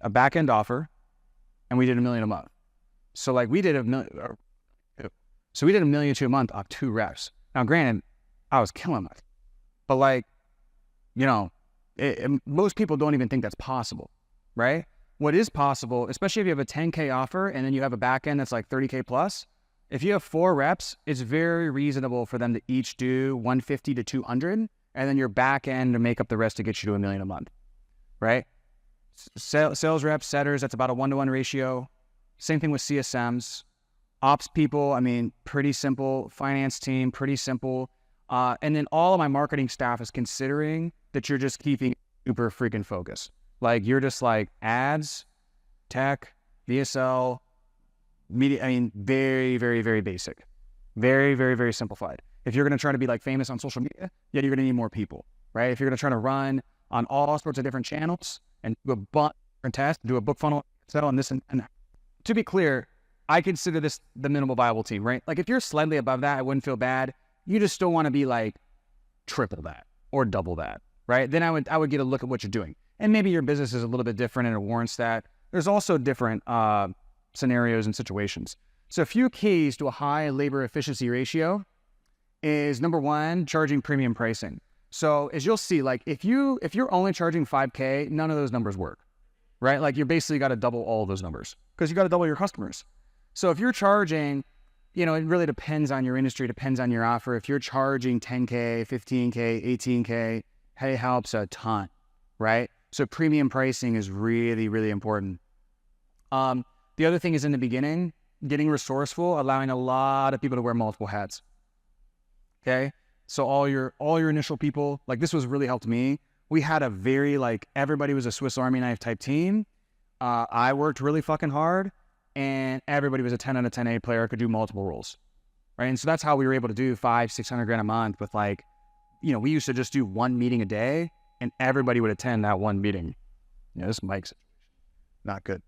S2: a back-end offer, and we did $1 million a month. So like we did $1 million. So we did $1 million to a month off 2 reps. Now, granted, I was killing it, but like, you know, most people don't even think that's possible, right? What is possible, especially if you have a 10K offer and then you have a back end that's like 30K plus, if you have 4 reps, it's very reasonable for them to each do 150 to 200, and then your back end to make up the rest to get you to $1 million a month, right? Sales reps, setters, that's about a 1-to-1 ratio. Same thing with CSMs. Ops people, I mean, pretty simple. Finance team, pretty simple. And then all of my marketing staff is considering that you're just keeping super freaking focused. Like you're just like ads, tech, VSL, media. I mean, very, very, very basic. Very, very, very simplified. If you're going to try to be like famous on social media, yeah, you're going to need more people, right? If you're going to try to run on all sorts of different channels and do a bunch of different tests, do a book funnel, sell and this and to be clear, I consider this the minimal viable team, right? Like if you're slightly above that, I wouldn't feel bad. You just still want to be like triple that or double that, right? Then I would get a look at what you're doing. And maybe your business is a little bit different and it warrants that. There's also different scenarios and situations. So a few keys to a high labor efficiency ratio is number 1, charging premium pricing. So as you'll see, like if you're only charging 5K, none of those numbers work, right? Like you basically got to double all of those numbers because you got to double your customers. So if you're charging, you know, it really depends on your industry, depends on your offer. If you're charging 10K, 15K, 18K, Pay helps a ton, right? So premium pricing is really, really important. The other thing is in the beginning, getting resourceful, allowing a lot of people to wear multiple hats. Okay. So all your initial people, like this was really helped me. We had a very everybody was a Swiss Army knife type team. I worked really fucking hard and everybody was a 10 out of 10 A player, could do multiple roles. Right. And so that's how we were able to do $500-600 a month with we used to just do one meeting a day and everybody would attend that one meeting. This mic situation, not good.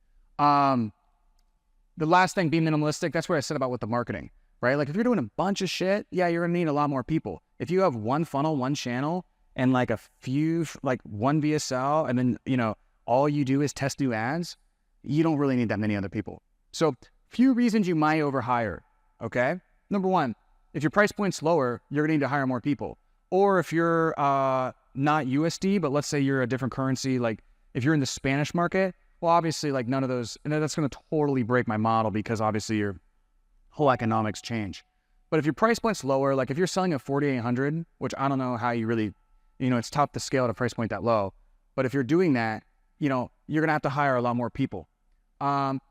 S2: The last thing, be minimalistic. That's what I said about with the marketing, right? Like if you're doing a bunch of shit, yeah, you're gonna need a lot more people. If you have one funnel, one channel, and a few, one VSL, and then, all you do is test new ads, you don't really need that many other people. So few reasons you might overhire, okay? Number one, if your price point's lower, you're gonna need to hire more people. Or if you're not USD, but let's say you're a different currency, if you're in the Spanish market, well, obviously, none of those, and that's going to totally break my model because obviously your whole economics change. But if your price point's lower, if you're selling at 4,800, which I don't know how you really, it's tough to scale at a price point that low. But if you're doing that, you're going to have to hire a lot more people.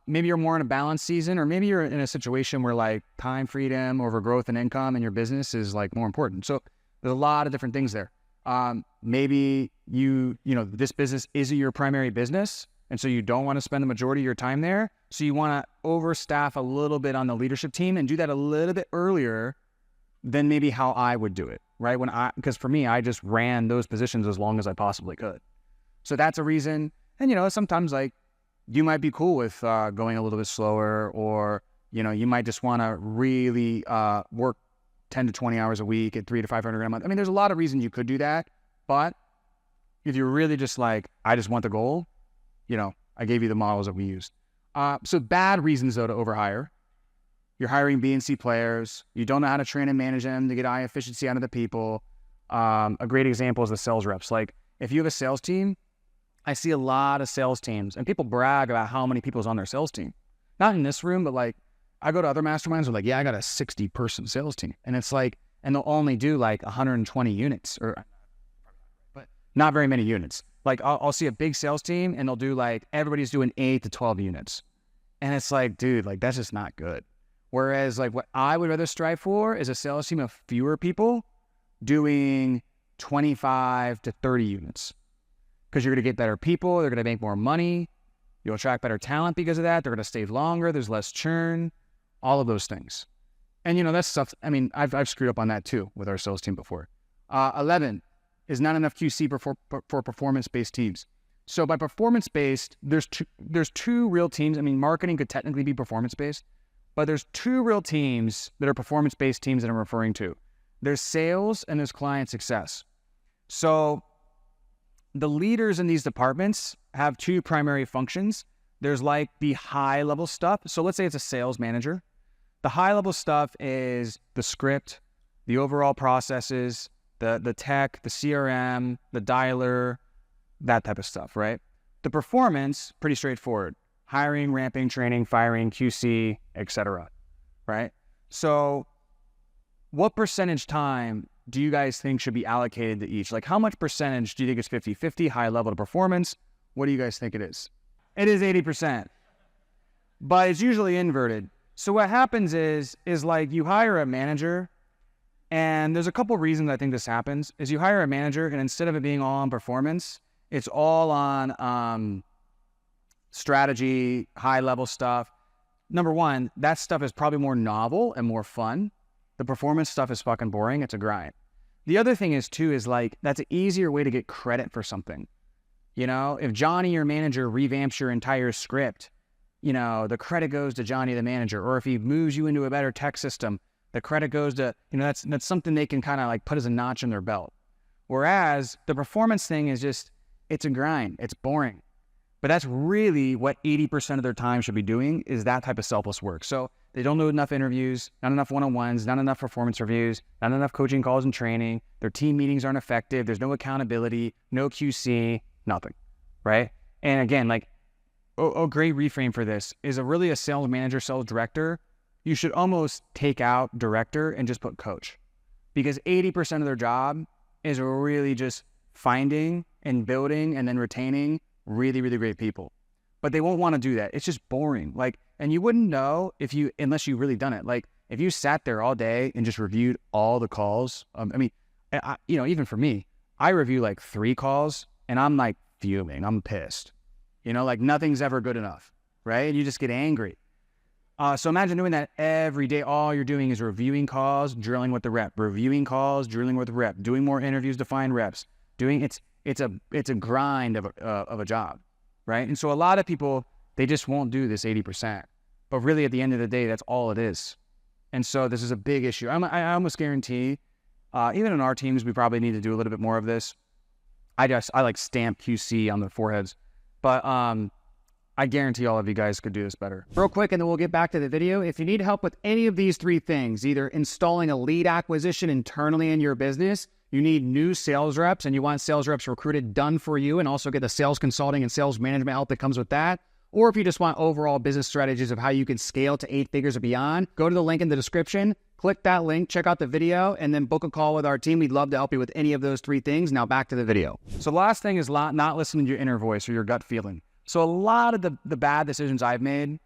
S2: Maybe you're more in a balanced season, or maybe you're in a situation where time freedom over growth and income in your business is more important. So there's a lot of different things there. Maybe this business isn't your primary business. And so you don't want to spend the majority of your time there. So you want to overstaff a little bit on the leadership team and do that a little bit earlier than maybe how I would do it, right? Because for me, I just ran those positions as long as I possibly could. So that's a reason. And, sometimes you might be cool with going a little bit slower, or, you might just want to really work 10 to 20 hours a week at $300 to $500 a month. I mean, there's a lot of reasons you could do that. But if you're really just I just want the goal, I gave you the models that we used. So bad reasons, though, to overhire. You're hiring B and C players. You don't know how to train and manage them to get high efficiency out of the people. A great example is the sales reps. If you have a sales team, I see a lot of sales teams, and people brag about how many people's on their sales team. Not in this room, but I go to other masterminds where yeah, I got a 60-person sales team. And it's and they'll only do 120 units, but not very many units. I'll see a big sales team and they'll do everybody's doing 8 to 12 units. And it's dude, that's just not good. Whereas what I would rather strive for is a sales team of fewer people doing 25 to 30 units. Because you're going to get better people, they're going to make more money, you'll attract better talent because of that, they're going to stay longer, there's less churn, all of those things. And that's stuff, I've screwed up on that too with our sales team before. 11 is not enough QC for performance-based teams. So by performance-based, there's two real teams. Marketing could technically be performance-based, but there's two real teams that are performance-based teams that I'm referring to. There's sales and there's client success. So the leaders in these departments have two primary functions. There's the high-level stuff. So let's say it's a sales manager. The high-level stuff is the script, the overall processes, the tech, the CRM, the dialer, that type of stuff, right? The performance, pretty straightforward. Hiring, ramping, training, firing, QC, etc., right? So what percentage time do you guys think should be allocated to each? How much percentage do you think is 50-50, high level to performance? What do you guys think it is? It is 80%, but it's usually inverted. So what happens is you hire a manager. And there's a couple reasons I think this happens, is you hire a manager and instead of it being all on performance, it's all on strategy, high level stuff. Number one, that stuff is probably more novel and more fun. The performance stuff is fucking boring. It's a grind. The other thing is too, is that's an easier way to get credit for something. If Johnny, your manager, revamps your entire script, the credit goes to Johnny, the manager. Or if he moves you into a better tech system, the credit goes to, that's something they can kind of put as a notch in their belt. Whereas the performance thing is just, it's a grind. It's boring. But that's really what 80% of their time should be doing, is that type of selfless work. So they don't do enough interviews, not enough one-on-ones, not enough performance reviews, not enough coaching calls and training. Their team meetings aren't effective. There's no accountability, no QC, nothing, right? And again, great reframe for this is a sales manager, sales director. You should almost take out director and just put coach, because 80% of their job is really just finding and building and then retaining really, really great people. But they won't want to do that. It's just boring. Like, and you wouldn't know unless you really done it. Like, if you sat there all day and just reviewed all the calls, even for me, I review like 3 calls and I'm like fuming. I'm pissed. Like nothing's ever good enough, right? And you just get angry. So imagine doing that every day. All you're doing is reviewing calls, drilling with the rep, reviewing calls, drilling with the rep, doing more interviews to find reps. It's a grind of a job, right? And so a lot of people, they just won't do this 80%. But really, at the end of the day, that's all it is. And so this is a big issue. I almost guarantee, even in our teams, we probably need to do a little bit more of this. I like stamp QC on their foreheads, but I guarantee all of you guys could do this better. Real quick, and then we'll get back to the video. If you need help with any of these 3 things, either installing a lead acquisition internally in your business, you need new sales reps, and you want sales reps recruited done for you, and also get the sales consulting and sales management help that comes with that. Or if you just want overall business strategies of how you can scale to 8 figures or beyond, go to the link in the description, click that link, check out the video, and then book a call with our team. We'd love to help you with any of those 3 things. Now back to the video. So last thing is not listening to your inner voice or your gut feeling. So a lot of the bad decisions I've made,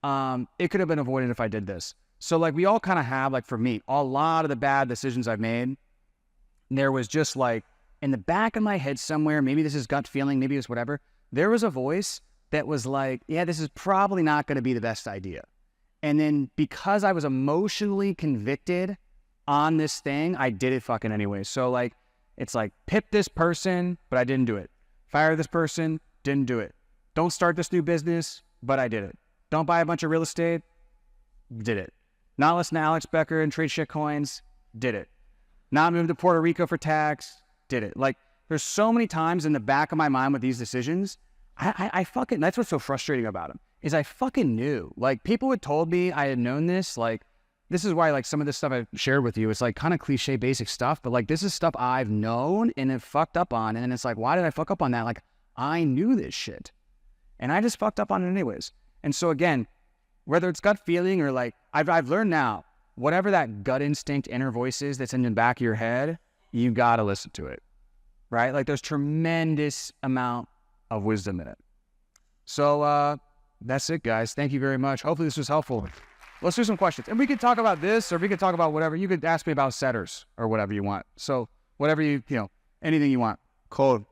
S2: it could have been avoided if I did this. So like we all kind of have, like for me, a lot of the bad decisions I've made, there was just like in the back of my head somewhere, maybe this is gut feeling, maybe it's whatever, there was a voice that was like, yeah, this is probably not going to be the best idea. And then because I was emotionally convicted on this thing, I did it fucking anyway. So like, it's like, pip this person, but I didn't do it. Fire this person, didn't do it. Don't start this new business, but I did it. Don't buy a bunch of real estate, did it. Not listen to Alex Becker and trade shit coins, did it. Not move to Puerto Rico for tax, did it. Like, there's so many times in the back of my mind with these decisions, I fucking, that's what's so frustrating about them, is I fucking knew. Like, people had told me I had known this. Like, this is why, like, some of this stuff I've shared with you, it's like kind of cliche basic stuff, but like, this is stuff I've known and have fucked up on. And it's like, why did I fuck up on that? Like, I knew this shit. And I just fucked up on it anyways. And so again, whether it's gut feeling or like, I've learned now, whatever that gut instinct inner voice is that's in the back of your head, you gotta listen to it, right? Like there's tremendous amount of wisdom in it. So that's it, guys. Thank you very much. Hopefully this was helpful. Let's do some questions. And we could talk about this, or we could talk about whatever. You could ask me about setters or whatever you want. So whatever anything you want.
S3: Cool.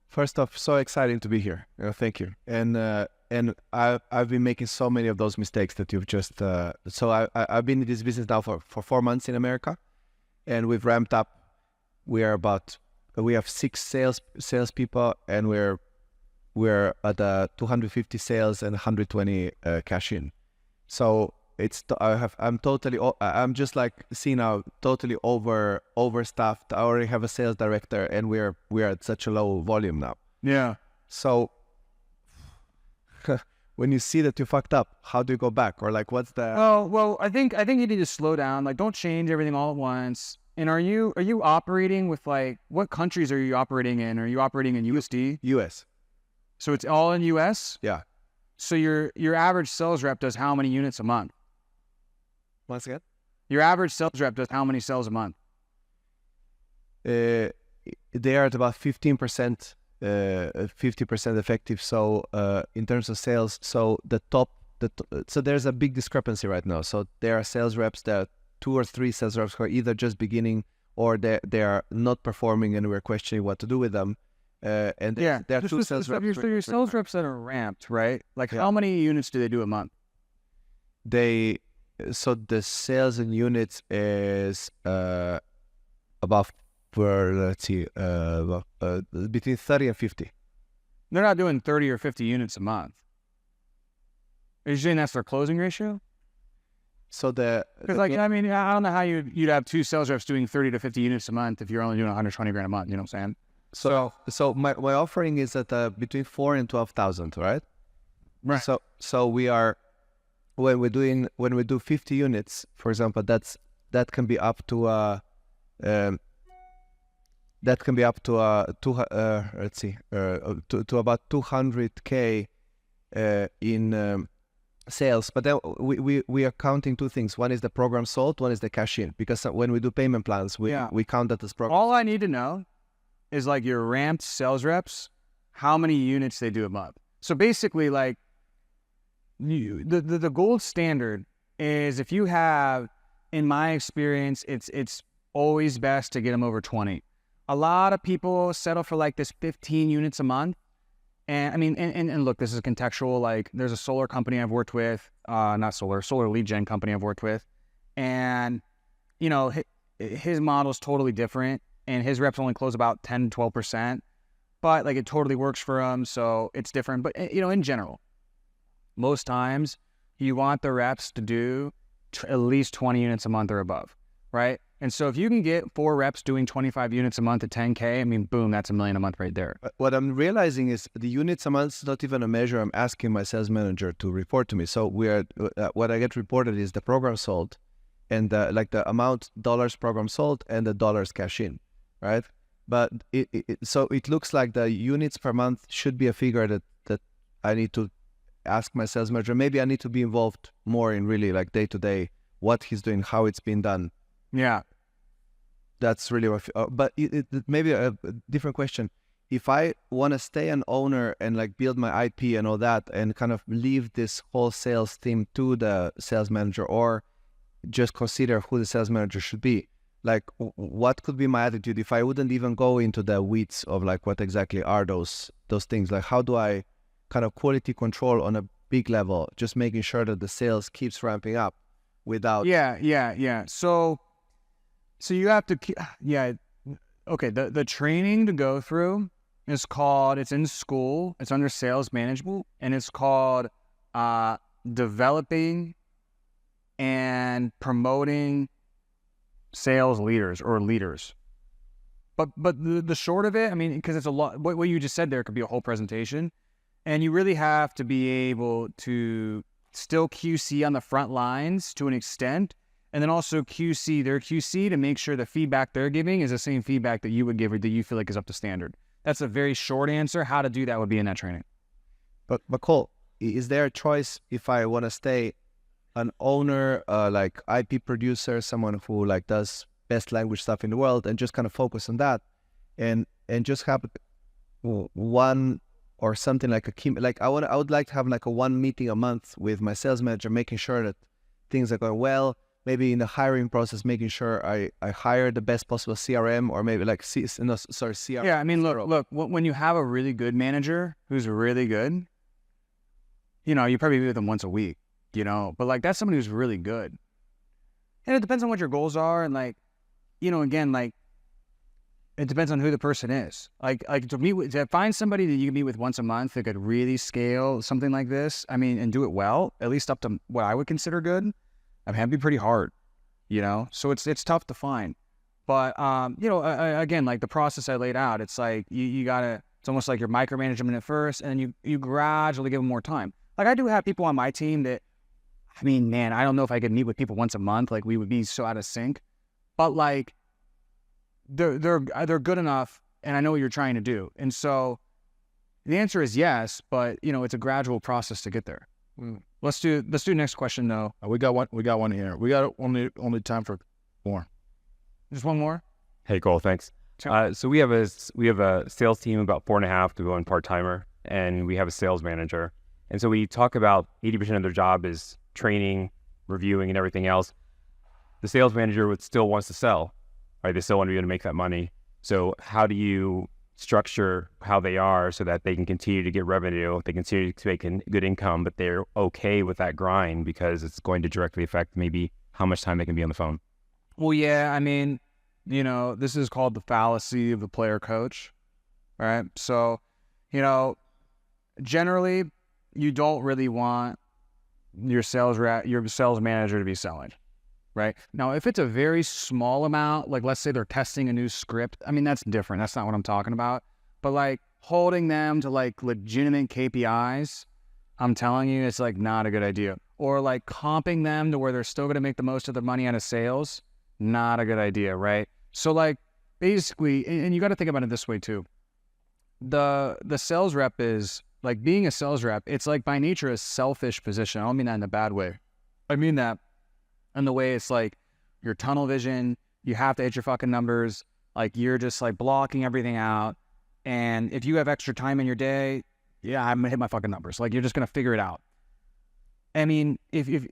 S3: First off, so exciting to be here. Thank you. And I've been making so many of those mistakes that you've just. So I've been in this business now for 4 months in America, and we've ramped up. We have 6 salespeople, and we're at 250 sales and 120 cash in. So I'm just like seeing now totally overstaffed. I already have a sales director, and we're at such a low volume now.
S2: Yeah.
S3: So when you see that you fucked up, how do you go back? Or like, what's the?
S2: Well, I think you need to slow down. Like, don't change everything all at once. And are you operating with like, what countries are you operating in? Are you operating in USD?
S3: US.
S2: So it's all in US?
S3: Yeah.
S2: So your average sales rep does how many units a month?
S3: Once again?
S2: Your average sales rep does how many sales a month?
S3: They are at about 15%, 50% effective. So in terms of sales, so so there's a big discrepancy right now. So there are sales reps that 2 or 3 sales reps who are either just beginning or they are not performing, and we're questioning what to do with them. And
S2: yeah,
S3: there are 2 sales reps.
S2: Your sales reps that are ramped, right? Like how many units do they do a month?
S3: So the sales in units is about between 30 and 50.
S2: They're not doing 30 or 50 units a month. Are you saying that's their closing ratio?
S3: So
S2: because like, I mean, I don't know how you'd have 2 sales reps doing 30 to 50 units a month if you're only doing 120 grand a month. You know what I'm saying?
S3: So my offering is at between 4 and 12,000, right?
S2: Right.
S3: So we are when we do 50 units, for example, that can be up to to about 200K in sales. But then we are counting 2 things. One is the program sold, one is the cash in, because when we do payment plans, we count that as program.
S2: All I need to know is like your ramped sales reps, how many units they do a month. So basically, like, the gold standard is, if you have, in my experience, it's always best to get them over 20. A lot of people settle for like this 15 units a month. And I mean, and look, this is contextual. Like, there's a solar company I've worked with, solar lead gen company I've worked with. And, you know, his model is totally different, and his reps only close about 10, 12%, but like, it totally works for him. So it's different. But, you know, in general, most times you want the reps to do at least 20 units a month or above, right? And so if you can get 4 reps doing 25 units a month at 10K, I mean, boom, that's $1 million a month right there.
S3: What I'm realizing is the units a month is not even a measure I'm asking my sales manager to report to me. So what I get reported is the program sold, and like the amount dollars program sold and the dollars cash in, right? But so it looks like the units per month should be a figure that I need to ask my sales manager. Maybe I need to be involved more in really like day to day, what he's doing, how it's been done.
S2: Yeah.
S3: That's really what, but it maybe a different question. If I want to stay an owner and like build my IP and all that, and kind of leave this whole sales team to the sales manager, or just consider who the sales manager should be, like what could be my attitude if I wouldn't even go into the weeds of like what exactly are those things? Like, how do I kind of quality control on a big level, just making sure that the sales keeps ramping up without...
S2: Yeah. So you have to, okay, the training to go through is called, it's in school, it's under sales management, and it's called developing and promoting sales leaders or leaders. But the short of it, I mean, because it's a lot, what you just said there could be a whole presentation, and you really have to be able to still QC on the front lines to an extent, and then also QC their QC to make sure the feedback they're giving is the same feedback that you would give or that you feel like is up to standard. That's a very short answer. How to do that would be in that training.
S3: But Cole, is there a choice if I want to stay an owner, like IP producer, someone who like does best language stuff in the world, and just kind of focus on that, and just have one or something like a key, like I would like to have like a 1 meeting a month with my sales manager, making sure that things are going well. Maybe in the hiring process, making sure I hire the best possible CRM, or maybe like CRM.
S2: Yeah, I mean, look, when you have a really good manager who's really good, you know, you probably meet with them once a week, you know, but like that's someone who's really good. And it depends on what your goals are, and like, you know, again, like it depends on who the person is. Like to find somebody that you can meet with once a month that could really scale something like this, I mean, and do it well, at least up to what I would consider good. I mean, it'd be pretty hard, you know? So it's tough to find. But, you know, again, like the process I laid out, it's like you gotta, it's almost like you're micromanagement at first, and then you gradually give them more time. Like I do have people on my team that, I mean, man, I don't know if I could meet with people once a month. Like we would be so out of sync, but like they're good enough, and I know what you're trying to do. And so the answer is yes, but you know, it's a gradual process to get there. Let's do next question though.
S4: We got one here. We got only time for more.
S2: Just one more.
S5: Hey, Cole, thanks.
S2: Sure.
S5: So we have a sales team about 4.5 to go in part-timer, and we have a sales manager. And so we talk about 80% of their job is training, reviewing, and everything else. The sales manager still wants to sell, right? They still want to be able to make that money. So how do you structure how they are so that they can continue to get revenue, they continue to make a good income, but they're okay with that grind because it's going to directly affect maybe how much time they can be on the phone?
S2: Well, yeah, I mean, you know, this is called the fallacy of the player coach, right? So, you know, generally you don't really want your sales manager to be selling, right? Now, if it's a very small amount, like let's say they're testing a new script, I mean, that's different. That's not what I'm talking about. But like holding them to like legitimate KPIs, I'm telling you, it's like not a good idea. Or like comping them to where they're still going to make the most of their money out of sales, not a good idea, right? So like basically, and you got to think about it this way too. The sales rep is like, being a sales rep, it's like by nature a selfish position. I don't mean that in a bad way. I mean that in the way it's like your tunnel vision, you have to hit your fucking numbers, Like you're just like blocking everything out. And if you have extra time in your day, yeah, I'm gonna hit my fucking numbers. Like you're just gonna figure it out. I mean, if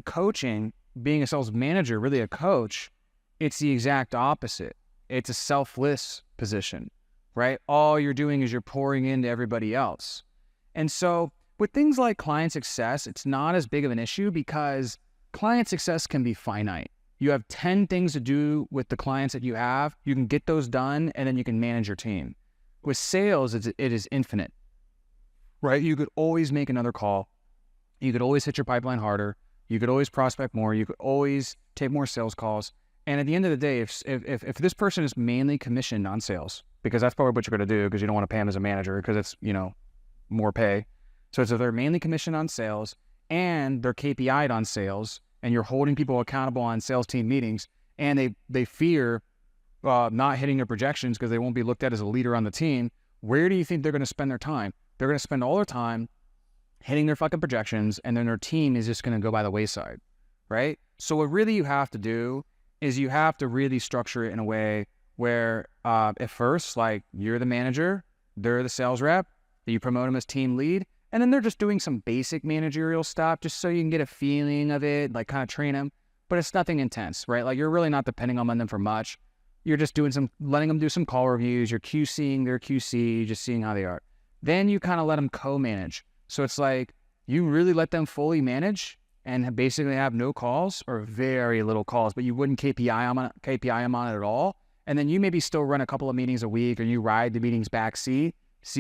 S2: coaching, being a sales manager, really a coach, it's the exact opposite. It's a selfless position, right? All you're doing is you're pouring into everybody else. And so with things like client success, it's not as big of an issue because client success can be finite. You have 10 things to do with the clients that you have. You can get those done, and then you can manage your team. With sales, it is infinite, right? You could always make another call. You could always hit your pipeline harder. You could always prospect more. You could always take more sales calls. And at the end of the day, if this person is mainly commissioned on sales, because that's probably what you're going to do because you don't want to pay them as a manager because it's, more pay. So if they're mainly commissioned on sales and they're KPI'd on sales and you're holding people accountable on sales team meetings and they fear not hitting their projections because they won't be looked at as a leader on the team, where do you think they're going to spend their time? They're going to spend all their time hitting their fucking projections, and then their team is just going to go by the wayside, right? So what really you have to do is you have to really structure it in a way where at first, like you're the manager, they're the sales rep, you promote them as team lead, and then they're just doing some basic managerial stuff just so you can get a feeling of it, like kind of train them, but it's nothing intense, right? Like you're really not depending on them for much. You're just letting them do some call reviews, you're QCing their QC, just seeing how they are. Then you kind of let them co-manage. So it's like you really let them fully manage and basically have no calls or very little calls, but you wouldn't KPI them on it at all. And then you maybe still run a couple of meetings a week, or you ride the meetings back, see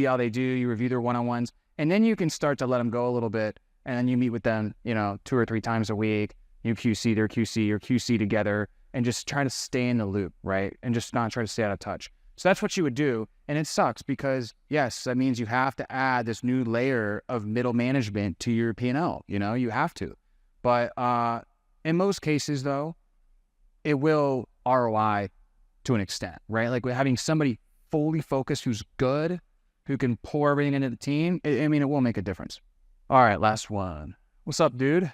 S2: how they do, you review their one-on-ones, and then you can start to let them go a little bit. And then you meet with them, 2 or 3 times a week, you QC their QC or QC together and just try to stay in the loop, right? And just not try to stay out of touch. So that's what you would do. And it sucks because, yes, that means you have to add this new layer of middle management to your P&L. You have to. But in most cases, though, it will ROI to an extent, right? Like with having somebody fully focused who's good, who can pour everything into the team, it will make a difference. All right, last one. What's up, dude?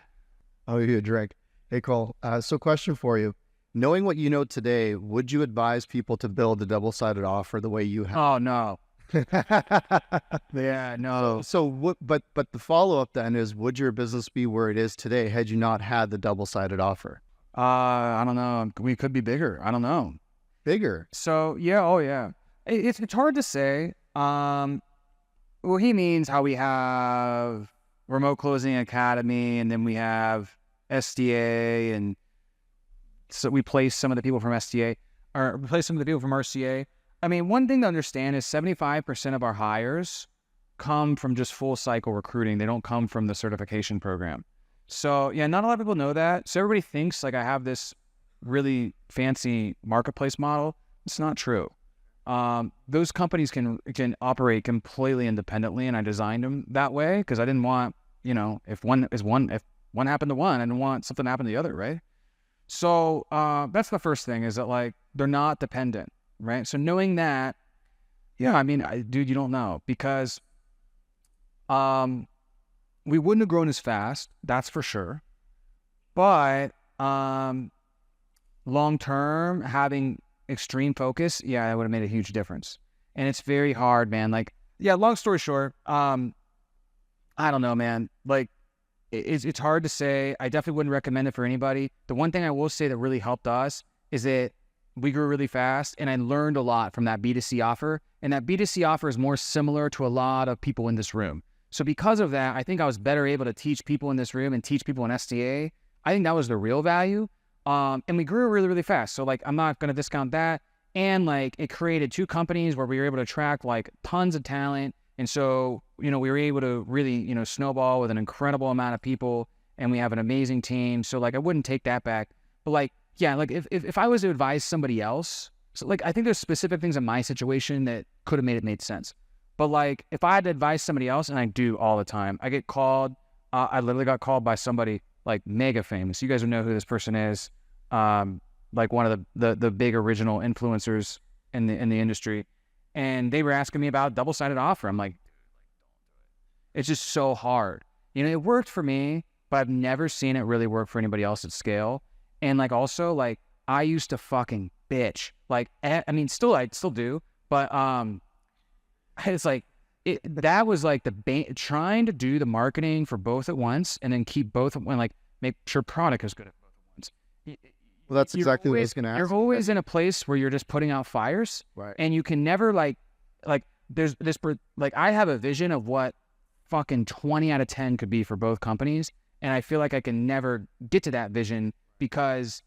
S6: Oh, you Drake. Hey, Cole. So question for you. Knowing what you know today, would you advise people to build a double-sided offer the way you have?
S2: Oh, no. Yeah, no.
S6: So what? But the follow-up then is, would your business be where it is today had you not had the double-sided offer?
S2: I don't know. We could be bigger. I don't know.
S6: Bigger?
S2: So, yeah. Oh, yeah. It's hard to say. Well, he means how we have Remote Closing Academy, and then we have SDA, and so we place some of the people from SDA, or replace some of the people from RCA. I mean, one thing to understand is 75% of our hires come from just full cycle recruiting. They don't come from the certification program. So yeah, not a lot of people know that. So everybody thinks like I have this really fancy marketplace model. It's not true. Those companies can operate completely independently, and I designed them that way because I didn't want, if one happened to one, I didn't want something to happen to the other, right? So that's the first thing, is that like they're not dependent, right? So knowing that, yeah, dude, you don't know, because we wouldn't have grown as fast, that's for sure. But long term, having extreme focus, yeah, it would have made a huge difference. And it's very hard, man. Like, yeah, long story short, I don't know, man. Like, it's hard to say. I definitely wouldn't recommend it for anybody. The one thing I will say that really helped us is that we grew really fast, and I learned a lot from that B2C offer. And that B2C offer is more similar to a lot of people in this room. So because of that, I think I was better able to teach people in this room and teach people in SDA. I think that was the real value. And we grew really, really fast. So like, I'm not going to discount that. And like, it created 2 companies where we were able to attract like tons of talent. And so, we were able to really, snowball with an incredible amount of people, and we have an amazing team. So like, I wouldn't take that back. But like, yeah, like if I was to advise somebody else, so like, I think there's specific things in my situation that could have made sense. But like, if I had to advise somebody else, and I do all the time, I get called, I literally got called by somebody like mega famous. You guys would know who this person is. Like one of the big original influencers in the industry. And they were asking me about double-sided offer. I'm like, it's just so hard. It worked for me, but I've never seen it really work for anybody else at scale. And like, also like, I used to fucking bitch. Like, I mean, I still do, but it's like that was like trying to do the marketing for both at once and then keep both at like make sure product is good at both at once.
S6: Well, that's exactly what I was going to ask.
S2: You're always in a place where you're just putting out fires,
S6: Right.
S2: and you can never like there's this like I have a vision of what fucking 20 out of 10 could be for both companies, and I feel like I can never get to that vision because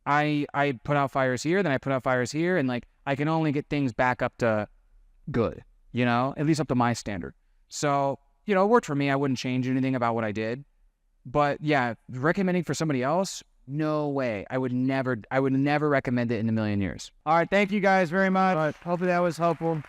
S2: I put out fires here, then I put out fires here, and like I can only get things back up to good, you know, at least up to my standard. So, you know, it worked for me. I wouldn't change anything about what I did. But yeah, recommending for somebody else, no way. I would never recommend it in a million years. All right, thank you guys very much. Hopefully that was helpful.